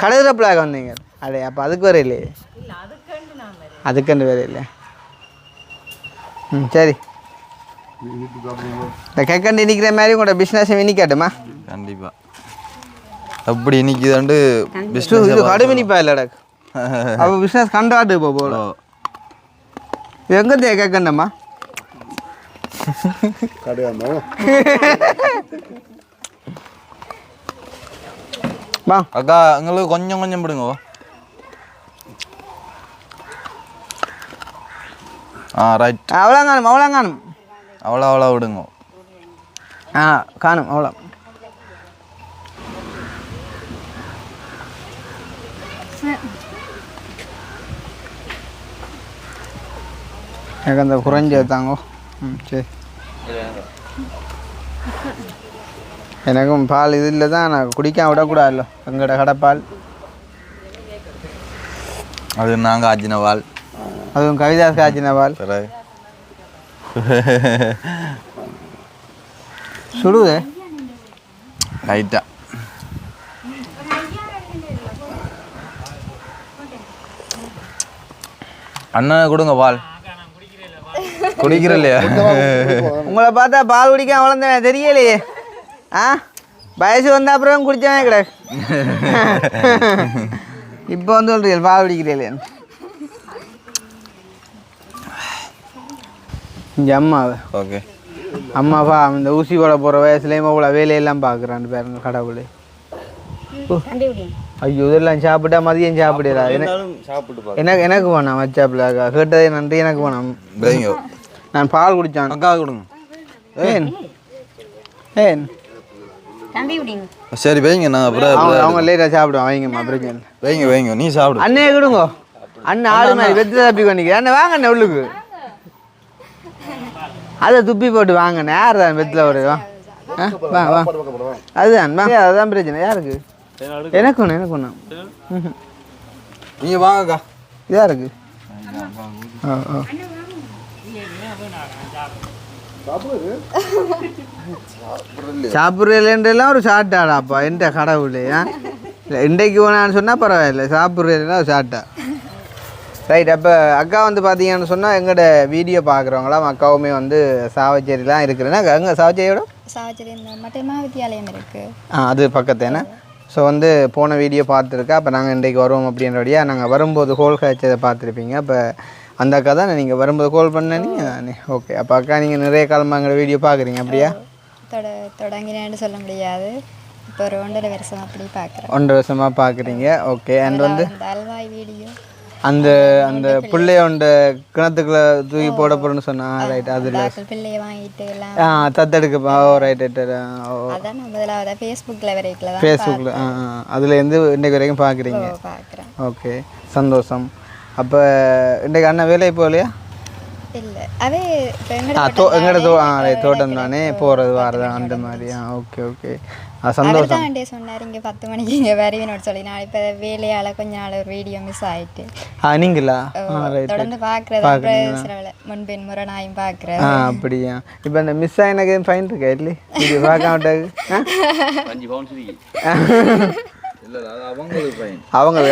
கடைசிறப்பிலாக வந்தீங்க அடே அப்போ அதுக்கு வேறு இல்லையே அதுக்குண்டு வேறு இல்லை ம் சரி இந்த கேக்கண்டு நிற்கிற மாதிரி உங்களோட பிஸ்னஸை இனிக்காட்டுமா கண்டிப்பாக அப்படி இன்னைக்குதாண்டு இது கடுமை நிற்பா இல்லைடா அப்போ பிஸ்னஸ் கண்டாட்டு இப்போ போல இது எங்கே கேட்கண்டம்மா வா அக்கா எங்களுக்கு கொஞ்சம் கொஞ்சம் பிடுங்க ரைட் அவ்வளோ காணும் அவ்வளோ விடுங்க காணும் அவ்வளோ எனக்கு அந்த குறைஞ்சி எடுத்தாங்கோ சரி எனக்கும் பால் இது இல்லை தான் நான் குடிக்காம விடக்கூடாதுல்ல எங்களோட கடைப்பால் அது நாங்கள் ஆச்சின பால் அதுவும் கவிதாஸ் காய்ச்சின பால் சுடுது ரைட்டா அண்ணன் கொடுங்க பால் குடிக்கிற இல்லையா உங்களை பார்த்தா பால் குடிக்காம வளர்ந்தேன் தெரியலையே வயசு வந்த அப்புறம் குடிச்சானே கிடையாது இப்போ வந்து சொல்றீங்க பால் குடிக்கிறீங்களே இங்கே அம்மாவை ஓகே அம்மாப்பா இந்த ஊசி போட போகிற வயசுலேயும் அவ்வளோ வேலையெல்லாம் பார்க்குறான்னு பாருங்க கடவுளே ஐயோ இதெல்லாம் சாப்பிட்டா மதியம் சாப்பிடலா எனக்கு வேணாம் வச்சாப்பில் கேட்டதே நன்றி எனக்கு வேணாம் நான் பால் குடித்தான் அக்கா கொடுங்க ஏன் சரி வைங்க நான் அப்புறம் அவங்க லேட்டாக சாப்பிடுவோம் வைங்கம்மா பிரச்சனை வைங்க நீ சாப்பிடு அண்ணே கொடுங்க அண்ணன் ஆடு மாதிரி வெற்றி தப்பி பண்ணிக்க அண்ணன் வாங்க அண்ணன் உள்ளுக்கு அதை துப்பி போட்டு வாங்க யார் தான் வெற்றில ஒரு வா வா அதுதான் வாங்க அதுதான் பிரச்சனை யாருக்கு எனக்கு ஒன்று நீங்கள் வாங்கக்கா இதாக இருக்கு சாப்பிட்றதுலாம் ஒரு சாட்டாடாப்பா எந்த கடவுளே இல்லை இன்றைக்கு வேணான்னு சொன்னால் பரவாயில்ல சாப்பிட்றதுலாம் ஒரு சாட்டா ரைட் அப்போ அக்கா வந்து பார்த்தீங்கன்னு சொன்னால் எங்களோட வீடியோ பார்க்குறவங்களாம் அக்காவுமே வந்து சாவச்சேரிலாம் இருக்கிறேன்னா அங்கே சாவச்சேரியோட சாவச்சேரி இந்த மட்டும் மகாவித்யாலயம் இருக்குது அது பக்கத்தேனா ஸோ வந்து போன வீடியோ பார்த்துருக்கா அப்போ நாங்கள் இன்றைக்கு வருவோம் அப்படின்றபடியாக நாங்கள் வரும்போது கோல் காய்ச்சதை பார்த்துருப்பீங்க அப்போ அந்த அக்கா தான் நீங்கள் வரும்போது கால் பண்ணீங்க தானே ஓகே அப்போ அக்கா நீங்கள் நிறைய காலமாக எங்களோட வீடியோ பார்க்குறீங்க அப்படியா தொடங்கினேன்னு சொல்ல முடியாது இப்போ ஒரு 1.5 வருஷம் அப்படி பார்க்குறேன் 1.5 வருஷமாக பார்க்குறீங்க ஓகே அண்ட் வந்து அல்வாய் வீடியோ அந்த அந்த பிள்ளையோண்ட கிணத்துக்குள்ள தூக்கி போட போகிறேன்னு சொன்னான் ரைட் அதில் பிள்ளையை வாங்கிட்டு எல்லாம் தத்தெடுக்க ரைட் அதான் முதலாவது ஃபேஸ்புக்கில் ஃபேஸ்புக்கில் அதுலேருந்து இன்றைக்கு வரைக்கும் பார்க்குறீங்க பார்க்குறேன் ஓகே சந்தோஷம் அப்போ இன்றைக்கு அண்ணன் வேலையை போகலையா இல்லை அதே எங்களோட தோட்டம் தானே போகிறது வரது அந்த மாதிரி ஓகே ஓகே சந்தோஷம் சொன்னார் இங்கே 10 மணிக்கு இங்கே வருவீன்னு சொல்லி நான் இப்போ வேலையால் கொஞ்ச நாள் ஒரு வீடியோ மிஸ் ஆகிட்டு நீங்களா தொடர்ந்து பார்க்குறது முன்பின் முறை நாயும் பார்க்குறேன் அப்படியா இப்போ இந்த மிஸ் ஆகினக்கு ஃபைன் இருக்கா இல்லையே இது பார்க்க மாட்டாங்க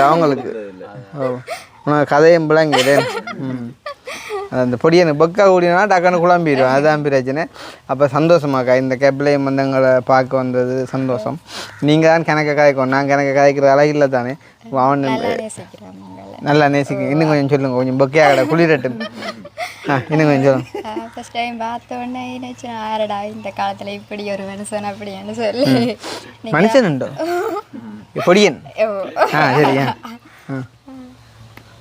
அவங்களுக்கு ஓ உனக்கு கதையும் பிள்ளைங்க அந்த பொடியனை பொக்கா கூடினா டக்குன்னு குழம்பிடுவேன் அதுதான் பிரச்சனை அப்போ சந்தோஷமாக்கா இந்த கேப்லையும் வந்து எங்களை பார்க்க வந்தது சந்தோஷம் நீங்கள் தான் கணக்கை காய்க்கணும் நான் கணக்கை காய்க்கிற அழகில்லை தானே அவன் நல்லா நேசிக்க இன்னும் கொஞ்சம் சொல்லுங்க கொஞ்சம் பொக்கையா கடை குளிரட்டும் இன்னும் கொஞ்சம் சொல்லுங்க ஃபர்ஸ்ட் டைம் பார்த்த உடனே நினச்சேன் ஆரடா இந்த காலத்தில் இப்படி ஒரு மனுஷன் அப்படின்னு சொல்லி மனுஷன் உண்டோ பொடியன் சரியா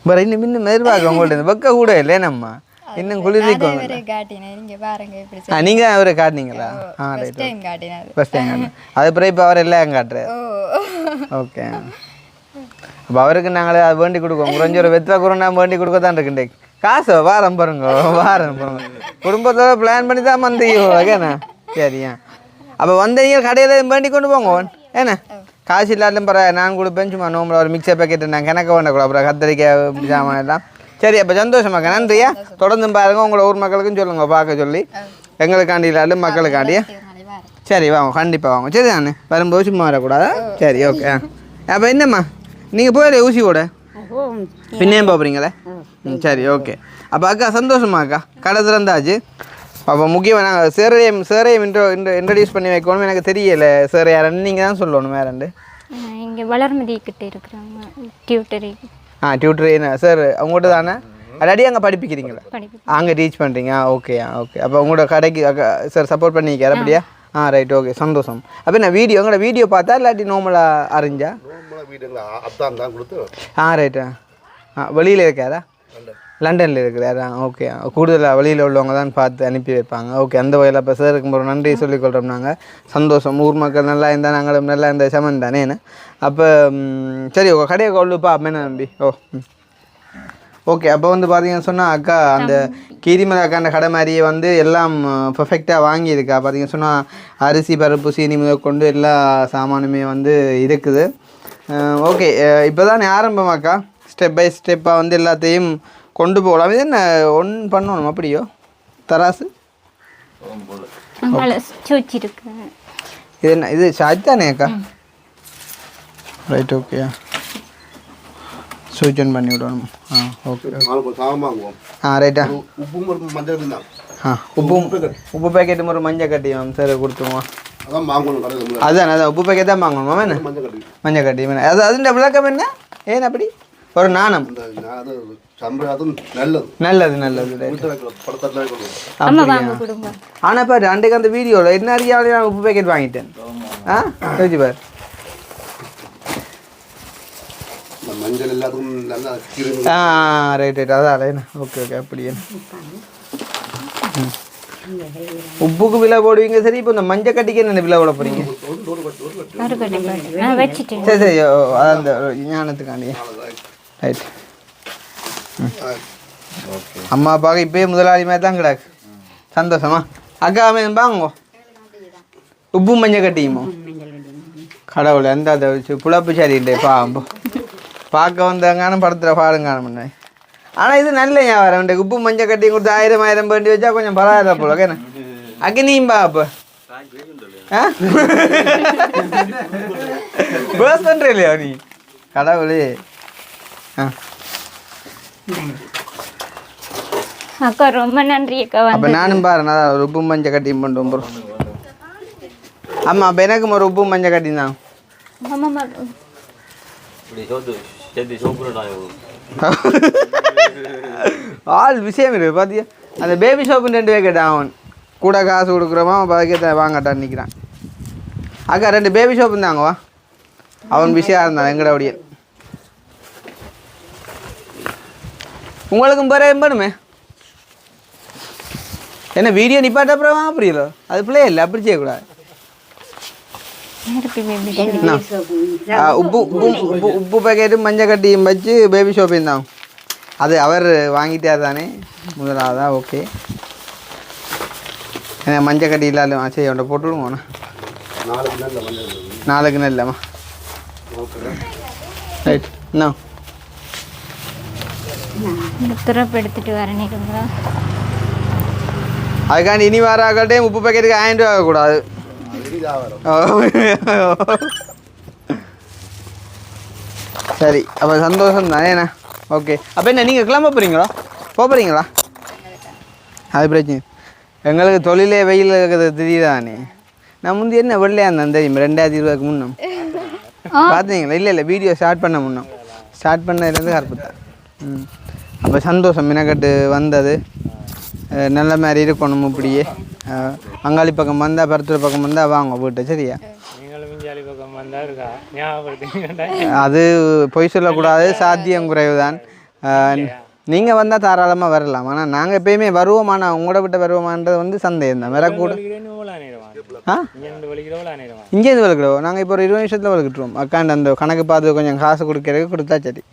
வேற இன்னும் இன்னும் எதிர்பார்க்க உங்கள்ட்ட பக்க கூட இல்லை நம்ம இன்னும் குளிர்க்கும் நீங்க அவரை காட்டினீங்களா ஃபர்ஸ்ட் டைம் அது பிறகு இப்போ அவர் எல்லாம் காட்டுறாரு ஓகே அப்போ அவருக்கு நாங்களே அது வேண்டி கொடுக்கோம் குறைஞ்ச ஒரு வெத்தலை குறைனா வேண்டி கொடுக்க தான் இருக்குண்டே காசு வாரம் பாருங்க குடும்பத்தோட பிளான் பண்ணி தான் வந்தீங்கண்ணா சரியா அப்போ வந்தீங்க கடையில் வேண்டி கொண்டு போங்க ஏண்ணா காசு இல்லாட்டும் பரவாயில்ல நான் கொடுப்பேன் சும்மா நோம்பில் ஒரு மிக்சர் பேக்கெட்டு நான் கிணக்க வேண்டக்கூடாது அப்புறம் கத்திரிக்காய் சாமான் எல்லாம் சரி அப்போ சந்தோஷமாக்கா நன்றியா தொடர்ந்து பாருங்க உங்களோட ஊர் மக்களுக்கும் சொல்லுங்க பார்க்க சொல்லி எங்களுக்காண்டி இல்லாலும் மக்களுக்காண்டியா சரி வாங்க கண்டிப்பாக வாங்க சரி தானே வரும்போது சும்மா வரக்கூடாதா சரி ஓகே அப்போ என்னம்மா நீங்கள் போயிடு ஊசி போட பின்னையும் போகிறீங்களே சரி ஓகே அப்போ அக்கா சந்தோஷமா அக்கா கடை திறந்தாச்சு அப்போ முக்கியமாக நாங்கள் சேரையும் இன்ட்ரடியூஸ் பண்ணி வைக்கணும் எனக்கு தெரியலை சேர் யாருன்னு நீங்கள் தான் சொல்லணும் வேறண்டு இங்கே வளர்மதி கிட்ட இருக்கிறாங்க டியூட்டரி டியூட்டரி சார் உங்கள்கிட்ட தானே அல்லாடி அங்கே படிப்பிக்கிறீங்களா அங்கே டீச் பண்ணுறீங்க ஓகே ஓகே அப்போ உங்களோட கடைக்கு சார் சப்போர்ட் பண்ணிக்கார் அப்படியா ரைட் ஓகே சந்தோஷம் அப்போ நான் உங்களோட வீடியோ பார்த்தா இல்லாட்டி நார்மலாக அறிஞ்சா ரைட்டா வெளியில் இருக்காரா லண்டனில் இருக்கிறாரா ஓகே கூடுதலாக வெளியில் உள்ளவங்க தான் பார்த்து அனுப்பி வைப்பாங்க ஓகே அந்த வகையில் அப்போ சாருக்கு ஒரு நன்றி சொல்லிக்கொள்கிறோம் நாங்கள் சந்தோஷம் ஊர் மக்கள் நல்லா இருந்தால் நாங்களும் நல்லா இந்த சமன் தானே அப்போ சரி உங்கள் கடையை கொள்ளுப்பா அப்போ நம்பி ஓகே அப்போ வந்து பார்த்தீங்கன்னு சொன்னால் அக்கா அந்த கீரிமலை அக்கா அந்த கடை மாதிரியே வந்து எல்லாம் பர்ஃபெக்டாக வாங்கியிருக்கா பார்த்தீங்கன்னு சொன்னால் அரிசி பருப்பு சீனி முதற்கொண்டு எல்லா சாமானுமே வந்து இருக்குது ஓகே இப்போ தான் ஆரம்பமாக்கா ஸ்டெப் பை ஸ்டெப்பாக வந்து எல்லாத்தையும் கொண்டு போகலாம் இது என்ன ஒன்று பண்ணணும் அப்படியோ தராசு இது என்ன இது சார்ஜ் தானே அக்கா ரைட் ஓகே ஸ்விட்ச் ஆன் பண்ணி விடணும் ஓகே ரைட்டா உப்பு பேக்கெட்டு ஒரு மஞ்சள் கட்டி சரி கொடுத்துருவோம் அதான் உப்பு பேக்கெட் தான் வாங்கணுமா என்ன மஞ்சள் கட்டி அது அதுன்ற விளக்கம் என்ன ஏன் அப்படி ஒரு நாணம் நல்லது ஆனால் பாரு அன்றைக்கு அந்த வீடியோவில் என்ன அறியாமல் நான் உப்பு பேக்கெட் வாங்கிட்டேன் யோசிச்சு பாரு ரைட் அதான் ஓகே அப்படியே உப்புக்கு விலை போடுவீங்க சரி இப்போ இந்த மஞ்சள் கட்டிக்கு என்ன விலை போட போறீங்க சரி சரி அதான் அந்த ஞானத்துக்காண்டி ரைட் அம்மா அப்பாவுக்கு இப்போயே முதலாளி மாதிரி தான் கிடாக்கு சந்தோஷமா அக்கா வாங்க உப்பு மஞ்சள் கட்டியுமோ கடவுளை அந்த அதை வச்சு புழப்பு சரிண்டே பாம்போ பார்க்க வந்தாங்க படத்தில் பாருங்க ஆனால் இது நல்ல வியாபாரம் உப்பு மஞ்சள் கட்டி கொடுத்து 1000 வேண்டி வச்சா கொஞ்சம் பரவாயில்ல போல ஓகேண்ணா அக்னியும் பா அப்போ பேஸ் பண்ணுற இல்லையா நீ கடவுளே அக்கா ரொம்ப நன்றி அக்கா அப்போ நானும் பாரு நான் ஒரு உப்பு மஞ்சள் கட்டியும் பண்ணுறோம் ப்ரோ ஆமாம் அப்போ எனக்கும் ஒரு உப்பு மஞ்சள் கட்டி தான் ஆள் விஷயம் இருக்கு பார்த்தியா அந்த பேபி ஷாப்புன்னு 2 கேட்டான் அவன் கூட காசு கொடுக்குறோமா பாக்கெட்ட வாங்கட்டான்னு நிற்கிறான் அக்கா 2 பேபி ஷாப்பு தாங்கவா அவன் பிஸியாக இருந்தான் எங்கட அப்படியே உங்களுக்கும் பண்ணுமே என்ன வீடியோ நிப்பாட்ட அப்புறம் புரியல அது பிள்ளையே இல்லை அப்படி செய்யக்கூடாது உப்பு பேக்கெட்டும் மஞ்சள் கட்டியும் வச்சு பேபி ஷாப்பிங் தான் அது அவர் வாங்கிட்டார் தானே முதலாவதா ஓகே ஏன்னா மஞ்சள் கட்டி இல்லாலும் சரி அவன்கிட்ட போட்டுவிடுவோண்ணா நாளுக்கு நல்லம்மா ரைட் என்ன துறப்பு எடுத்துட்டு வரேன் அதுக்காண்டி இனி வர ஆகட்டே உப்பு பேக்கெட்டுக்கு 1000 ரூபா ஆகக்கூடாது சரி அப்போ சந்தோஷம் தானேண்ணா ஓகே அப்போ என்ன நீங்கள் கிளம்ப போகிறீங்களா போகிறீங்களா அது பிரச்சனை எங்களுக்கு தொழிலே வெயில் இருக்கிறது தெரியுதானே நான் முந்தி என்ன வெள்ளையா இருந்தேன் தெரியும் 2020க்கு முன்னும் பார்த்தீங்களா இல்லை வீடியோ ஸ்டார்ட் பண்ண முன்னோம் ஸ்டார்ட் பண்ணதுலேருந்து கருப்புத்தான் அப்போ சந்தோஷம் மினக்கட்டு வந்தது நல்ல மாதிரி இருக்கணும் இப்படியே அங்காளி பக்கம் வந்தால் பருத்தூர் பக்கம் வந்தால் வாங்க வீட்டை சரியா அது பொய் சொல்லக்கூடாது சாத்தியம் குறைவு தான் நீங்கள் வந்தால் தாராளமாக வரலாம் ஆனால் நாங்கள் எப்பயுமே வருவோம் ஆனால் உங்களோட விட்ட வருவோமான்றது வந்து சந்தேகம் தான் வரக்கூட இங்கேருந்து வளர்க்குறோம் நாங்கள் இப்போ ஒரு 20 நிமிஷத்தில் வளர்க்கிட்டுருவோம் அக்காண்டு அந்த கணக்கு பார்த்து கொஞ்சம் காசு கொடுக்கறதுக்கு கொடுத்தா சரி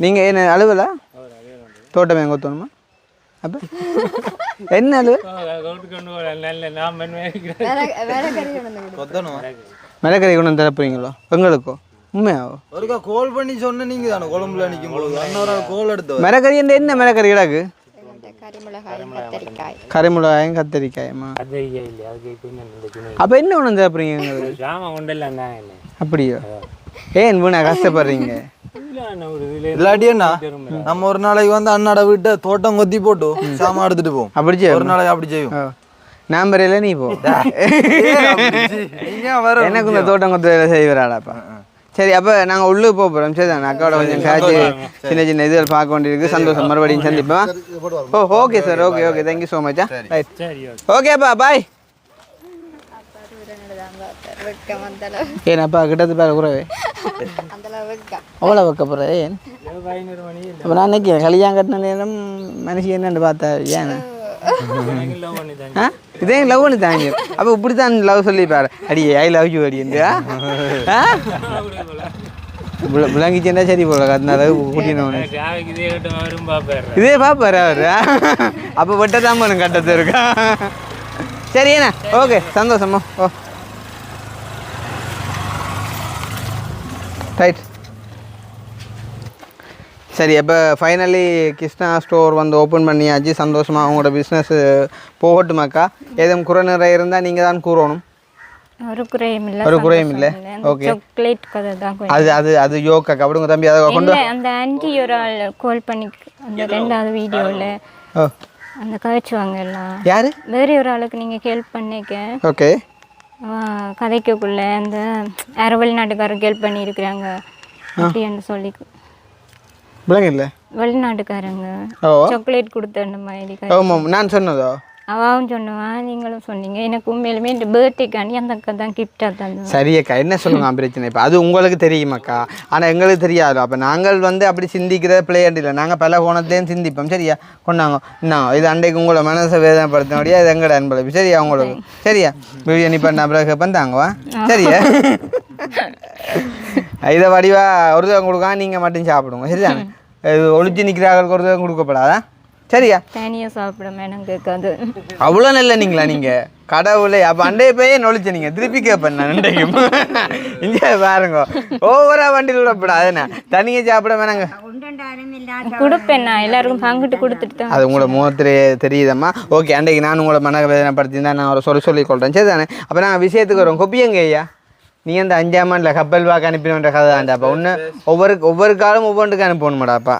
நீங்கள் என்ன அலுவலா தோட்டம் எங்கே ஊற்றணுமா அப்போ என்ன அலுவல் மிளகறி கொண்டு வந்து தரப்புறீங்களோ எங்களுக்கோ உண்மையாவோ ஒருக்கா கால் பண்ணி சொன்ன நீங்க தானே கொழம்புல நிற்கும் போது அன்னொரு கால் எடுத்து மிளகறி என்ன மிளகறி கிடக்கு கறிமிளகாயும் கத்தரிக்காய் கறிமிளகாயும் கத்தரிக்காயமா அப்போ என்ன ஒன்று சாப்பிட்றீங்க அப்படியோ ஏன் வீணா கஷ்டப்படுறீங்க இல்லாட்டி என்ன நம்ம ஒரு நாளைக்கு வந்து அண்ணாட வீட்டை தோட்டம் கொத்தி போட்டு சாமான் எடுத்துட்டு போவோம் அப்படி செய்யும் ஒரு நாளைக்கு அப்படி செய்யும் நான் வரையில நீ போ எனக்கு இந்த தோட்டம் கொத்து வேலை செய்வாடாப்பா சரி அப்போ நாங்கள் உள்ளுக்கு போக போகிறோம் சரி தான் அக்காவோட கொஞ்சம் காய்ச்சி சின்ன சின்ன இதுகள் பார்க்க வேண்டியிருக்கு சந்தோஷம் மறுபடியும் சந்திப்போம் okay sir okay thank you so மச்சா ரைட் ஓகேப்பா பாய் ஏன் அப்பா கிட்டத்து பேர குறவே அவ்வளோ வைக்க போகிறேன் ஏன் அப்போ நான் நினைக்கிறேன் கல்யாணம் கட்டின நேரம் மனுஷன் என்னன்னு பார்த்தா ஏன் இதே லவ் பண்ணி தாங்க அப்போ இப்படி தான் லவ் சொல்லிப்பாரு அடி ஐ லவ் யூ அடியா விளங்கிச்சேன்னா சரி போல அதனால கூட்டினோன்னு இதே பார்ப்பாரு அவர் அப்போ வெட்டதான் பண்ணும் கட்டத்து இருக்கா சரி என்ன ஓகே சந்தோஷமா ஓ ரைட் சரி அப்போ ஃபைனலி கிருஷ்ணா ஸ்டோர் வந்து ஓப்பன் பண்ணியாச்சு சந்தோஷமாக அவங்களோட பிஸ்னஸ் போகட்டுமாக்கா எதுவும் குறை நிறைய இருந்தால் நீங்கள் தான் கூறணும் ஒரு குறையும் இல்லை ஓகே சாக்லேட் கதை தான் அது அது அது யோகா அப்படிங்க தம்பி அதை கொண்டு அந்த ஆன்டி ஒரு ஆள் கால் பண்ணி அந்த ரெண்டாவது வீடியோவில் அந்த கதைச்சுவாங்க எல்லாம் யாரு வேற ஒரு ஆளுக்கு நீங்கள் ஹெல்ப் பண்ணிக்க ஓகே கதைக்கக்குள்ள அந்த யாரோ வெளிநாட்டுக்காரர் ஹெல்ப் பண்ணியிருக்கிறாங்க அப்படின்னு சொல்லி விளங்கல வெளிநாட்டுக்காரங்க சாக்லேட் கொடுத்த அந்த மாதிரி ஆமாம் நான் சொன்னதோ அவாவும் சொன்னவான் நீங்களும் சொன்னீங்க எனக்கு உண்மையிலுமே இந்த பர்த்டேக்காண்டி அந்த அக்கா தான் கிஃப்டாக தந்தோம் சரியக்கா என்ன சொல்லுங்க பிரச்சனை இப்போ அது உங்களுக்கு தெரியுமாக்கா ஆனால் எங்களுக்கு தெரியாது அப்போ நாங்கள் வந்து அப்படி சிந்திக்கிற பிள்ளையாட்டு இல்லை நாங்கள் பல கோணத்துலேயும் சிந்திப்போம் சரியா கொண்டாங்க இன்னும் இது அன்றைக்கு உங்களை மனசை வேதனைப்படுத்தினோடையா இது எங்கட அன்பளவு சரியா உங்களுக்கு சரியா பிரியாணி பண்ண பிறகு பண்ணாங்கவா சரியா இதை வடிவா ஒரு தரம் கொடுக்காம நீங்கள் மட்டும் சாப்பிடுங்க சரிதானே இது ஒழிச்சு நிற்கிறார்களுக்கு ஒரு தரம் கொடுக்கப்படாதா சரியா தனியாக சாப்பிட மேடம் கேட்காது அவ்வளோ நல்ல நீங்களா நீங்கள் கடவுளே அப்போ அண்டைய போயே நொழிச்சு நீங்கள் திருப்பி கேட்பேன் நான் இன்றைக்கும் இங்கே பாருங்க ஓவரா வண்டியில் விடப்படாதுண்ணா தனியாக சாப்பிட வேணாங்க கொடுப்பேன் நான் எல்லாருக்கும் பங்கிட்டு கொடுத்துட்டு தான் அது உங்களோட முகத்திலே தெரியுதம்மா ஓகே அன்றைக்கு நான் உங்களோட மன வேதனைப்படுத்தியிருந்தா நான் ஒரு சொல்லிக்கொள்கிறேன் சரி தானே அப்போ நாங்கள் விஷயத்துக்கு வரோம் கொப்பியங்க ஐயா நீ அந்த 5ஆம் ஆண்டில் கப்பல் வாக்கு அனுப்பினோன்ற கதை தான்டாப்பா ஒன்று ஒவ்வொரு காலம் ஒவ்வொன்றுக்கு அனுப்பணுமாடாப்பா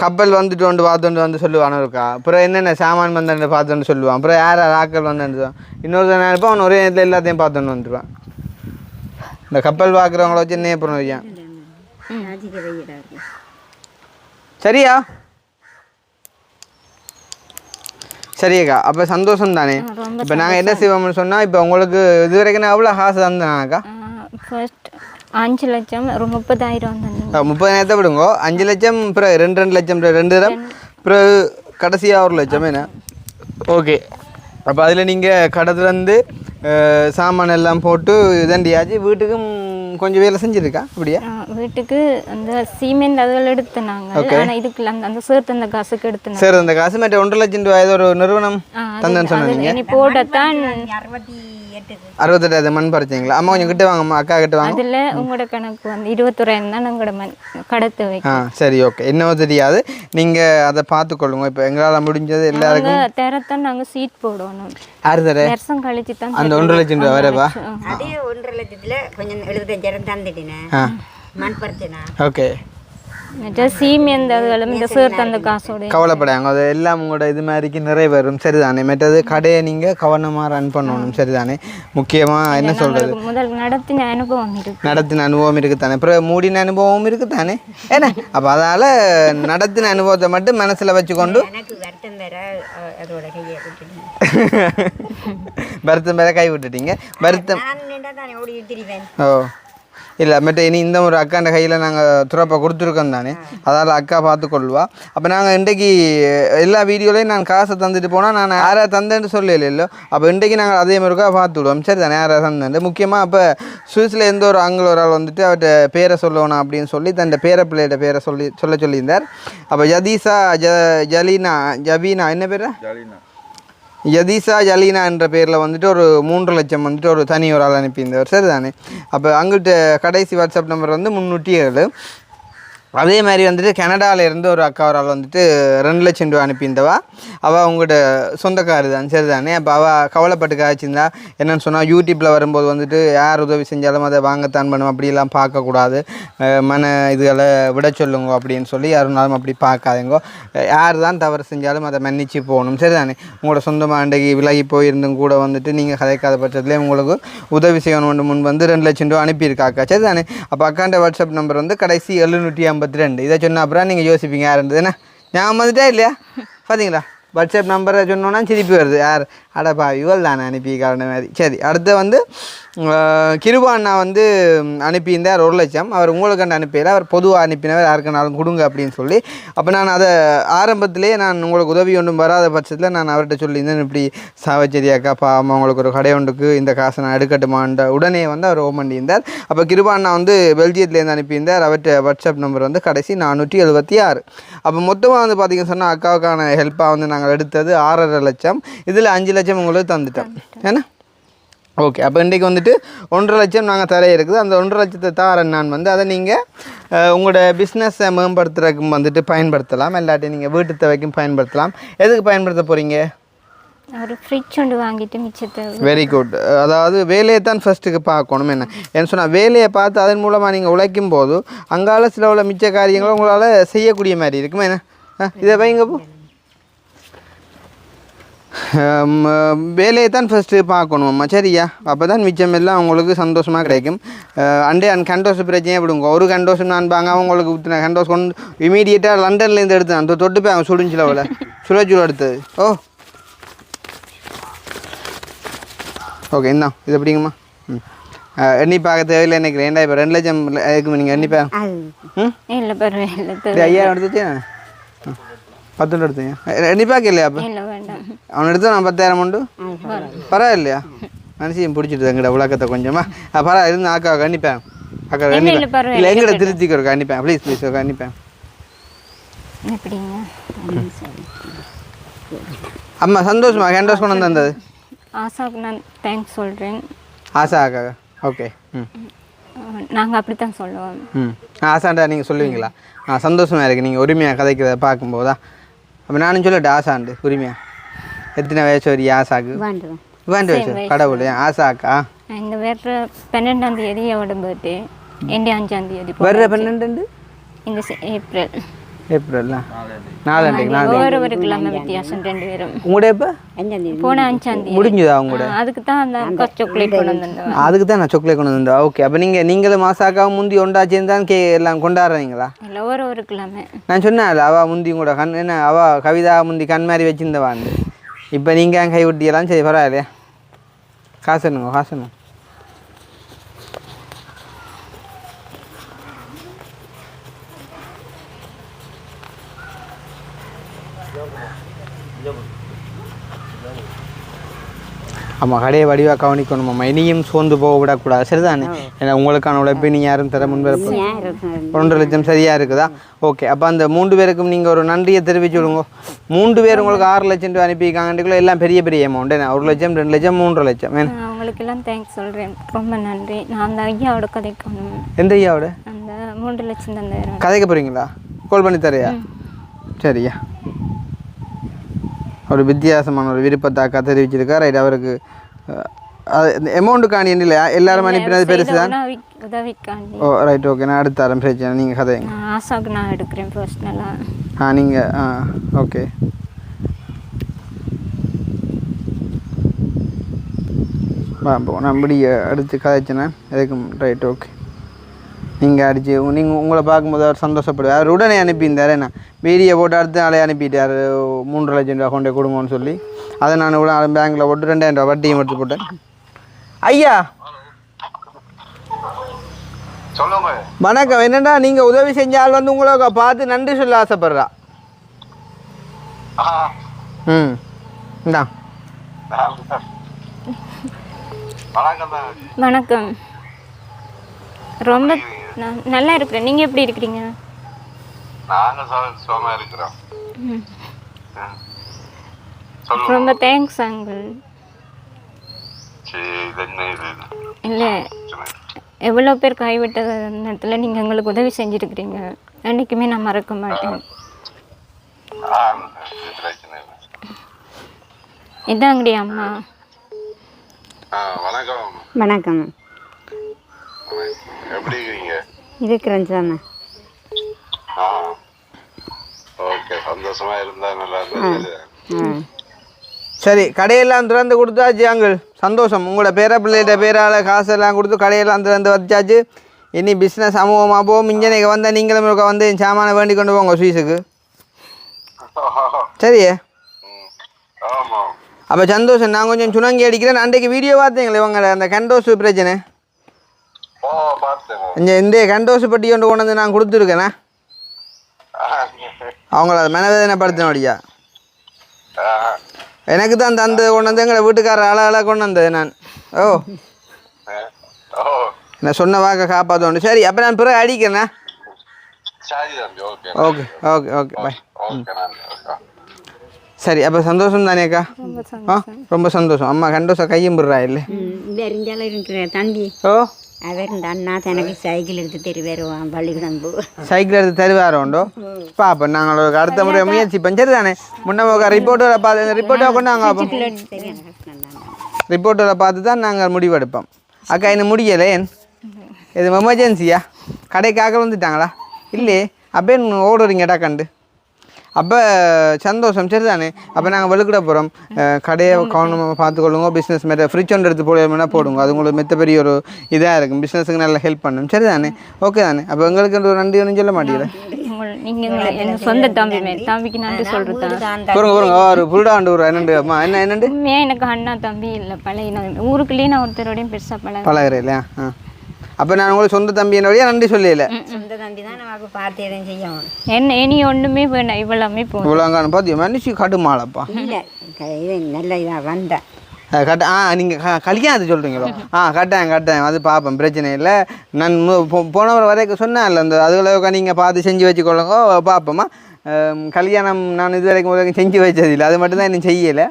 கப்பல் வந்துட்டு வந்து பார்த்துட்டு வந்து சொல்லுவான் இருக்கா அப்புறம் என்னென்ன சாமான் வந்து பார்த்துட்டு சொல்லுவான் அப்புறம் யார் ஆக்கள் வந்து இன்னொரு நினைப்பா அவன் ஒரே நேரத்தில் எல்லாத்தையும் பார்த்துட்டு வந்துடுவான் இந்த கப்பல் பார்க்குறவங்கள வச்சு என்ன அப்புறம் வையான் சரியா சரியாக்கா அப்போ சந்தோஷம் தானே இப்போ நாங்கள் என்ன செய்வோம்னு சொன்னால் இப்போ உங்களுக்கு இது வரைக்கும் நான் எவ்வளோ காசு தந்தேனாக்கா ஃபர்ஸ்ட் 5 லட்சம் ஒரு 30,000 தந்தீங்க 30,000 விடுங்க 5 லட்சம் பிறகு 2 லட்சம் 2 தரம் பிறகு கடைசியாக 1 லட்சம் என்ன ஓகே அப்போ அதில் நீங்கள் கடத்துலேருந்து சாமான் எல்லாம் போட்டு இதண்டியாச்சு வீட்டுக்கும் கொஞ்சம் வேலை செஞ்சுருக்கா அப்படியா வீட்டுக்கு அந்த சீமெண்ட் அதுகள் எடுத்துனாங்க ஆனால் இதுக்குள்ள அந்த சேர்த்து அந்த காசுக்கு எடுத்துனாங்க சார் அந்த காசு மற்ற 1 லட்சம் ரூபாய் ஒரு நிறுவனம் தந்தேன்னு சொன்னீங்க நீ போடத்தான் 68,000 மண் பறிச்சிங்களா அம்மா கொஞ்சம் கிட்ட வாங்கம்மா அக்கா கிட்ட வாங்க அதில் உங்களோட கணக்கு வந்து 21,000 தான் உங்களோட கடத்து வைக்க சரி ஓகே என்னவோ தெரியாது நீங்கள் அதை பார்த்துக்கொள்ளுங்க இப்போ எங்களால் முடிஞ்சது எல்லாருக்கும் தரத்தான் நாங்கள் சீட் போடணும் யார் தர வருஷம் கழிச்சு தான் அந்த 1 லட்சம் ரூபா வரப்பா அதே 1.5 லட்சத்துல கொஞ்சம் 75,000 தந்துட்டேன் மண் பறிச்சேனா ஓகே சீமெண்ட் அதுகளும் இந்த சேர்த்து அந்த காசோட கவலைப்படாங்க அது எல்லாம் உங்களோட இது மாதிரிக்கு நிறைவேறும் சரிதானே மற்றது கடையை நீங்கள் கவனமாக ரன் பண்ணணும் சரிதானே முக்கியமாக என்ன சொல்கிறது முதல் நடத்தின அனுபவம் இருக்கு நடத்தின அனுபவம் இருக்குத்தானே அப்புறம் மூடின அனுபவம் இருக்குத்தானே ஏன்னா அப்போ அதால் நடத்தின அனுபவத்தை மட்டும் மனசில் வச்சுக்கொண்டு எனக்கு வருத்தம் வேற அதோட கையை வருத்தம் வேற கை விட்டுட்டீங்க வருத்தம் நான் ஓடி திரிவேன் ஓ இல்லை மற்ற இனி இந்த ஒரு அக்காண்ட கையில் நாங்கள் துறப்பை கொடுத்துருக்கோம் தானே அதால் அக்கா பார்த்துக்கொள்வா அப்போ நாங்கள் இன்றைக்கு எல்லா வீடியோலையும் நான் காசை தந்துட்டு போனால் நான் யாரை தந்தேன்னு சொல்லலையோ அப்போ இன்றைக்கு நாங்கள் அதே மாதிரிக்கா பார்த்து விடுவோம் சரி தானே யாரை தந்தேன் முக்கியமாக இப்போ சுவிஸில் எந்த ஒரு ஆங்கில ஒரு ஆள் வந்துட்டு அவர்கிட்ட பேரை சொல்லணும் அப்படின்னு சொல்லி தன் பேர பிள்ளையோட பேரை சொல்லியிருந்தார் அப்போ ஜதீஷா ஜபீனா என்ன பேர் யதீசா ஜலீனா என்ற பேரில் வந்துட்டு ஒரு 3 லட்சம் வந்துட்டு ஒரு தனி ஒரு ஆள் அனுப்பியிருந்தவர் சரிதானே. அப்போ அங்கிட்ட கடைசி வாட்ஸ்அப் நம்பர் வந்து 307. அதே மாதிரி வந்துட்டு கனடாவிலேருந்து ஒரு அக்கா ஒரு ஆள் வந்துட்டு 2 லட்சம் ரூபா அனுப்பியிருந்தவா. அவள் அவங்கள்ட்ட சொந்தக்காரு தான் சரிதானே. அப்போ அவள் கவலைப்பட்டு காய்ச்சிருந்தா என்னென்னு சொன்னால் யூடியூப்பில் வரும்போது வந்துட்டு யார் உதவி செஞ்சாலும் அதை வாங்கத்தான் பண்ணும், அப்படிலாம் பார்க்கக்கூடாது, மன இதுகளை விட சொல்லுங்க அப்படின்னு சொல்லி யாருனாலும் அப்படி பார்க்காதீங்கோ. யார் தான் தவறு செஞ்சாலும் அதை மன்னிச்சு போகணும் சரிதானே. உங்களோட சொந்தமாக அன்றைக்கு விலகி போயிருந்தும் கூட வந்துட்டு நீங்கள் கதைக்காத பட்சத்துலேயே உங்களுக்கு உதவி செய்யணும் முன் வந்து 2 லட்சம் ரூபா அனுப்பியிருக்காக்கா சரிதானே. அப்போ அக்காண்ட வாட்ஸ்அப் நம்பர் வந்து கடைசி 752. இதை சொன்ன அப்புறம் நீங்கள் யோசிப்பீங்க யார் இருந்ததுன்னா ஞாபகம் வந்துட்டா இல்லையா பார்த்தீங்களா. வாட்ஸ்அப் நம்பரை சொன்னோன்னா திருப்பி வருது யார் அடப்பா இவள் தானே அனுப்பிக்கான மாதிரி. சரி அடுத்து வந்து கிருபா அண்ணா வந்து அனுப்பியிருந்தார் 1 லட்சம். அவர் உங்களுக்கு அனுப்பியில அவர் பொதுவாக அனுப்பினவர் யாருக்குனாலும் கொடுங்க அப்படின்னு சொல்லி. அப்போ நான் அதை ஆரம்பத்திலே நான் உங்களுக்கு உதவி ஒன்றும் வராத பட்சத்தில் நான் அவர்கிட்ட சொல்லியிருந்தேன் இப்படி சாவச்சேரியாக்கா பாவம் அவங்களுக்கு ஒரு கடை ஒன்றுக்கு இந்த காசை நான் எடுக்கட்டுமான்ற உடனே வந்து அவர் ஓம் பண்ணியிருந்தார். அப்போ கிருபா அண்ணா வந்து பெல்ஜியத்துலேருந்து அனுப்பியிருந்தார். அவர்கிட்ட வாட்ஸ்அப் நம்பர் வந்து கடைசி 476. அப்போ மொத்தமாக வந்து பார்த்திங்கன்னு சொன்னால் அக்காவுக்கான ஹெல்ப்பாக வந்து நாங்கள் எடுத்தது 6.5 லட்சம். இதில் 5 லட்சம் உங்களுக்கு தந்துட்டோம் ஏன்னா ஓகே. அப்போ இன்றைக்கு வந்துட்டு 1.5 லட்சம் நாங்கள் தர இருக்குது. அந்த 1.5 லட்சத்தை தாரேன் நான் வந்து அதை நீங்கள் உங்களோட பிஸ்னஸை மேம்படுத்துறதுக்கும் வந்துட்டு பயன்படுத்தலாம், இல்லாட்டி நீங்கள் வீட்டு தேவைக்கும் பயன்படுத்தலாம். எதுக்கு பயன்படுத்த போகிறீங்க? ஒரு ஃப்ரிட்ஜ் ஒன்று வாங்கிட்டு மிச்சத்தை. Very good. அதாவது வேலையை தான் ஃபஸ்ட்டுக்கு பார்க்கணும். என்ன சொன்னால் வேலையை பார்த்து அதன் மூலமாக நீங்கள் உழைக்கும் போது அங்கால சில உள்ள மிச்ச காரியங்களும் உங்களால் செய்யக்கூடிய மாதிரி இருக்குமா என்ன. இதை வைங்கப்போ வேலையை தான் ஃபஸ்ட்டு பார்க்கணும்மா சரியா. அப்போ தான் மிச்சம் எல்லாம் உங்களுக்கு சந்தோஷமாக கிடைக்கும். கண்டோஸ் பிரச்சனையே விடுங்க. ஒரு கண்டோஸ் நான் வாங்க அவங்களுக்கு ஊற்றின கண்டோஸ் கொண்டு இமீடியட்டாக லண்டன்லேருந்து எடுத்தேன். அந்த தொட்டு போய் அவங்க சுடுஞ்சில் அவளை சுழச்சுல எடுத்தது. ஓகே என்ன இது எப்படிங்கம்மா எண்ணி பார்க்க தேவையில்லை எனக்கு. ஏன்டா இப்போ 2 லட்சம் இருக்குமா நீங்கள் எண்ணி இல்லை பரவாயில்லை 5000 எடுத்துச்சு 10 எடுத்தீங்க எண்ணி பார்க்க இல்லையா? அப்போ அவன் எடுத்து நான் 10,000 உண்டு பரவாயில்லையா மனசையும் பிடிச்சிட்டு எங்கட உலகத்தை கொஞ்சமா பரவாயில்ல இருந்து அக்கா கண்டிப்பேன். அக்கா இல்லை எங்கட திருத்திக்கு ஒரு கண்டிப்பேன் ப்ளீஸ் ப்ளீஸ் கண்டிப்பேன். அம்மா சந்தோஷமா ஹேண்டோஸ் கொண்டு வந்தது ஆசாவுக்கு நான் தேங்க்ஸ் சொல்கிறேன். ஆசா அக்கா ஓகே. நாங்கள் அப்படி தான் சொல்லுவோம். ஆசாண்டா நீங்கள் சொல்லுவீங்களா? சந்தோஷமாக இருக்குது நீங்கள் உரிமையாக கதைக்கிறத பார்க்கும்போதா. அப்போ நானும் சொல்லட்டேன் ஆசாண்டு உரிமையாக. எத்தனை வயசு ஒரு ஆசாக்கு? 2 வயசு கடவுள் ஆசாக்கா. இந்த வேறு 12ஆம் தேதி அவட பர்த்டே. 5ஆம் தேதி வர்ற 12 இந்த ஏப்ரல் 4 வித்தியாசம் 2 பேரும். உங்களுடைய இப்போ போன 5ஆம் தேதி முடிஞ்சுதா உங்களோட? அதுக்கு தான் அந்த சாக்லேட் கொண்டு வந்தேன். அதுக்கு தான் நான் சாக்லேட் கொண்டு வந்தேன். ஓகே. அப்போ நீங்களும் மாசாக்காவும் முந்தி ஒண்டாச்சுன்னு தான் எல்லாம் கொண்டாடுறீங்களா? இல்லை ஒரு கிழமை நான் சொன்னேன் அவள் முந்தி கூட கண் என்ன அவள் கவிதா முந்தி கண் மாதிரி வச்சுருந்தவாண்டு. இப்போ நீங்கள் கை விட்டியெல்லாம் சரி பரவாயில்லையா? காசுங்க காசுங்க. ஆமாம் கடையை வடிவாக கவனிக்கணுமாம்மா. இனியும் சோர்ந்து போக விடக்கூடாது சரிதானே. ஏன்னா உங்களுக்கான உழைப்பை நீங்கள் யாரும் தர முன்வரப்பு 1.5 லட்சம் சரியாக இருக்குதா? ஓகே. அப்போ அந்த 3 பேருக்கும் நீங்கள் ஒரு நன்றியை தெரிவிச்சு விடுங்க. 3 பேர் உங்களுக்கு 6 லட்சம் ரூபா அனுப்பியிருக்காங்கன்றக்குள்ள எல்லாம் பெரிய பெரிய அமௌண்ட். என்ன 1 லட்சம் 2 லட்சம் 3 லட்சம் அவங்களுக்கெல்லாம் தேங்க்ஸ் சொல்கிறேன். ரொம்ப நன்றி. நான் அந்த ஐயாவோட கதைக்கணும். எந்த ஐயாவோட? அந்த 3 லட்சம் தந்தாயிரம் கதைக்க போகிறீங்களா? கால் பண்ணி தரையா? சரியா. ஒரு வித்தியாசமான ஒரு விருப்பத்தாக்கா தெரிவிச்சிருக்கா. ரைட். அவருக்கு அமௌண்ட்டுக்காண்டி இல்லை எல்லாரும் அனுப்பினது பெருசு தான். ஓ ரைட் ஓகே. நான் அடுத்த ஆரம்பிச்சேன் நீங்கள் கதைங்க. ஆசாவுக்கு நான் எடுக்கிறேன் பர்சனலாக. நீங்கள் ஓகே. நான் இப்படி அடுத்து கதைச்சேன்னா எதுக்கும் ரைட் ஓகே. நீங்கள் அடிச்சு உங்களை பார்க்கும்போது அவர் சந்தோஷப்படுவார். அவர் உடனே அனுப்பியிருந்தார். என்ன வீடியோ போட்டு அடுத்த நாளே அனுப்பிட்டார் 3 லட்சம் ரூபா கொண்டே கொடுங்கன்னு சொல்லி. அதை நான் உடனே பேங்க்கில் போட்டு 2000 ரூபா வட்டியும் எடுத்து போட்டேன். ஐயா வணக்கம். என்னடா நீங்கள் உதவி செஞ்சால் வந்து உங்களை பார்த்து நன்றி சொல்ல ஆசைப்படுறா. இந்தா வணக்கம். ரொம்ப நல்லா இருக்கிறேன். நீங்கள் எப்படி இருக்கிறீங்க? நாங்கள் சுகமாக இருக்கிறோம். ரொம்ப தேங்க்ஸ் அங்கிள். இல்லை, எவ்வளோ பேர் கைவிட்ட நேரத்தில் நீங்கள் எங்களுக்கு உதவி செஞ்சுருக்கிறீங்க. என்றைக்குமே நான் மறக்க மாட்டேன். இதாங்கடி அம்மா. வணக்கம். வணக்கம். எப்படி இருக்கீங்க? இருக்கிறேன் சார். ஓகே, சந்தோஷமா இருந்தா நல்லா இருந்தது. சரி, கடையெல்லாம் திறந்து கொடுத்தாச்சு அங்கிள். சந்தோஷம். உங்களோட பேர பிள்ளைகிட்ட பேரால் காசெல்லாம் கொடுத்து கடையெல்லாம் திறந்து வச்சாச்சு. இனி பிஸ்னஸ் அமோகமாக போகும். இங்கே வந்தால் நீங்களும் வந்து சாமானை வேண்டி கொண்டு போங்க ஸ்வீஸுக்கு. சரியே? அப்போ சந்தோஷம். நான் கொஞ்சம் சுணங்கி அடிக்கிறேன். அன்றைக்கு வீடியோ பார்த்தீங்களே இவங்க அந்த கண்டோஸ் பிரச்சனை. இந்த கண்டோஸ் பட்டி கொண்டு வந்து நான் கொடுத்துருக்கேண்ணா. அவங்கள அதை மனவேதனைப்படுத்தினோடியா. எனக்கு தான் தந்து கொண்டு வந்து எங்களை வீட்டுக்காரர் அழகாக கொண்டு வந்தது நான். ஓ, நான் சொன்ன வாக்க காப்பாற்றோண்டு. சரி, அப்போ நான் பிறகு அடிக்கிறேண்ணா. Okay okay okay bye. சரி, அப்போ சந்தோஷம் தானே அக்கா? ரொம்ப சந்தோஷம். அம்மா கண்டோஷம் கையும் விடுறா இல்லை? தம்பி ஓ, அவர் இந்த அண்ணா தனக்கு சைக்கிள் எடுத்து தருவான் பள்ளிக்கூடம் போ. சைக்கிள் எடுத்து தருவாரோண்டோ? பாப்பா நாங்கள் அடுத்த முறை முயற்சி பஞ்சது தானே. முன்ன ரிப்போர்ட்டரை பார்த்து ரிப்போர்ட்டை கொண்டு நாங்கள் பார்ப்போம். ரிப்போர்ட்டரை பார்த்து தான் நாங்கள் முடிவெடுப்போம். அக்கா இன்னும் முடியலை. இது எமர்ஜென்சியா? கடைக்காக வந்துட்டாங்களா? இல்லையே. அப்போ ஓடுறீங்கடா கண்டு. அப்போ சந்தோஷம். சரி தானே? அப்போ நாங்கள் வெளுக்கிட போகிறோம். கடையை கவனமாக பார்த்துக்கொள்ளுங்க. பிஸ்னஸ் மெத்த ஃப்ரிட்ஜ் ஒன்று எடுத்து போடுவோம்னா போடுங்க. அது உங்களுக்கு மெத்த பெரிய ஒரு இதாக இருக்கும். பிஸ்னஸுக்கு நல்லா ஹெல்ப் பண்ணும். சரி தானே? ஓகே தானே? அப்போ எங்களுக்கு ஒரு நன்றி ஒன்றும் சொல்ல மாட்டேங்கிறேன். நீங்கள் என் சொந்த தம்பிக்கு நன்றி சொல்கிறேன். போருங்க ஒரு புல்டாண்டு ஒரு என்னண்டு அம்மா என்ன என்னண்டு உண்மையாக எனக்கு அண்ணா தம்பி இல்லை. பழைய ஊருக்குள்ளேயே நான் ஒருத்தரோடையும் பெருசாக பழகிறேன் இல்லையா? அப்போ நான் உங்களுக்கு சொந்த தம்பி என்னோடய நன்றி சொல்லல. சொந்த தம்பி தான் நமக்கு பார்த்து எதுவும் செய்யணும். என்ன இனி ஒன்றுமே வேணாம். இவ்வளோமே போதும். இவ்வளோங்கான பார்த்தியா மனுஷி கடுமாளப்பா. இல்லை, இது நல்ல இதாக வந்தேன். நீங்கள் கல்யாணத்தை சொல்கிறீங்களோ? கட்டாயம் அது பார்ப்பேன். பிரச்சனை இல்லை. நான் போனவர் வரைக்கும் சொன்னேன்ல அந்த அதுகளை நீங்கள் பார்த்து செஞ்சு வச்சுக்கொள்ளுங்க. பார்ப்போம்மா. கல்யாணம் நான் இது வரைக்கும் செஞ்சு வச்சதில்லை. அது மட்டும்தான் இன்னும் செய்யலை.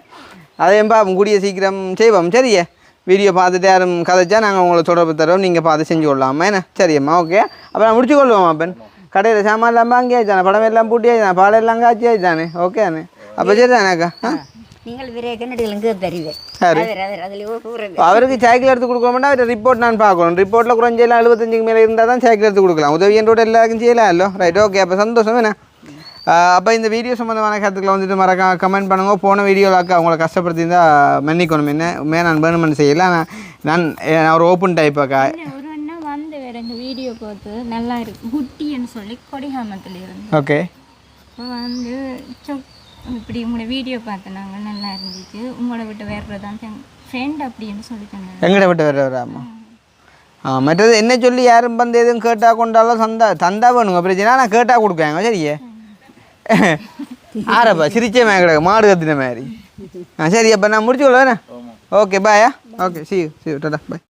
அதையும் பார்ப்போம். கூடிய சீக்கிரம் செய்வோம். சரியே? வீடியோ பார்த்துட்டு யாரும் கதைச்சா நாங்கள் உங்களை தொடர்பு தரோம். நீங்கள் பார்த்து செஞ்சு கொள்ளலாமா? என்ன? சரியம்மா, ஓகே. அப்புறம் முடிச்சு கொள்வோம். அப்பன் கடையில் சாமான் எல்லாம் வாங்கி ஆயிடுச்சானே, படம் எல்லாம் பூட்டி ஆயிடுச்சானே, பாடம் எல்லாம் காய்ச்சி ஆயிடுச்சானே. ஓகே தானே? அப்போ சரி தானேக்கா? நீங்கள் விரைக்கணுங்களுக்கு தெரியுது. அவருக்கு சைக்கிள் எடுத்து கொடுக்க மாட்டா. அவர் ரிப்போர்ட் நான் பார்க்கணும். ரிப்போர்ட்டில் குறைஞ்செல்லாம் 75க்கு மேலே இருந்தால் தான் சைக்கிள் எடுத்து கொடுக்கலாம். உதவி என்றோட எல்லாருக்கும் செய்யலாம் இல்லோ? Right, okay. அப்போ சந்தோஷம் என்ன? அப்போ இந்த வீடியோ சம்மந்தமான கருத்துக்களை வந்துட்டு மறக்காம கமெண்ட் பண்ணுங்க. போன வீடியோவில் அவங்கள கஷ்டப்படுத்தியிருந்தால் மன்னிக்கணும். என்ன நான் வேணுமென்னு செய்யலை. நான் ஒரு ஓப்பன் டைப் அக்கா. ஒரு அண்ணா வந்து வேறு இந்த வீடியோ பார்த்து நல்லா இருக்கு குட்டின்னு சொல்லி கொடிகாமத்தில் இருந்து. ஓகே. இப்போ வந்து இப்படி உங்களோட வீடியோ பார்த்து நாங்கள் நல்லா இருந்துச்சு. உங்களோட விட்டு வேறு தான் ஃப்ரெண்ட் அப்படின்னு சொல்லிட்டாங்க. எங்கட விட்டு வேறாமா? மற்றது என்ன சொல்லி யாரும் வந்து எதுவும் கேட்டால் கொண்டாலும் தந்தா வேணுங்க. பிரச்சனை நான் கேட்டால் கொடுக்காங்க. சரியே? ஆறப்பா சிரிச்சே கிடக்கு மாடு கத்தின மாதிரி. சரி, அப்போ நான் முடிச்சு கொள்வேண்ணே. ஓகே பாயா. Okay, see you tata bye.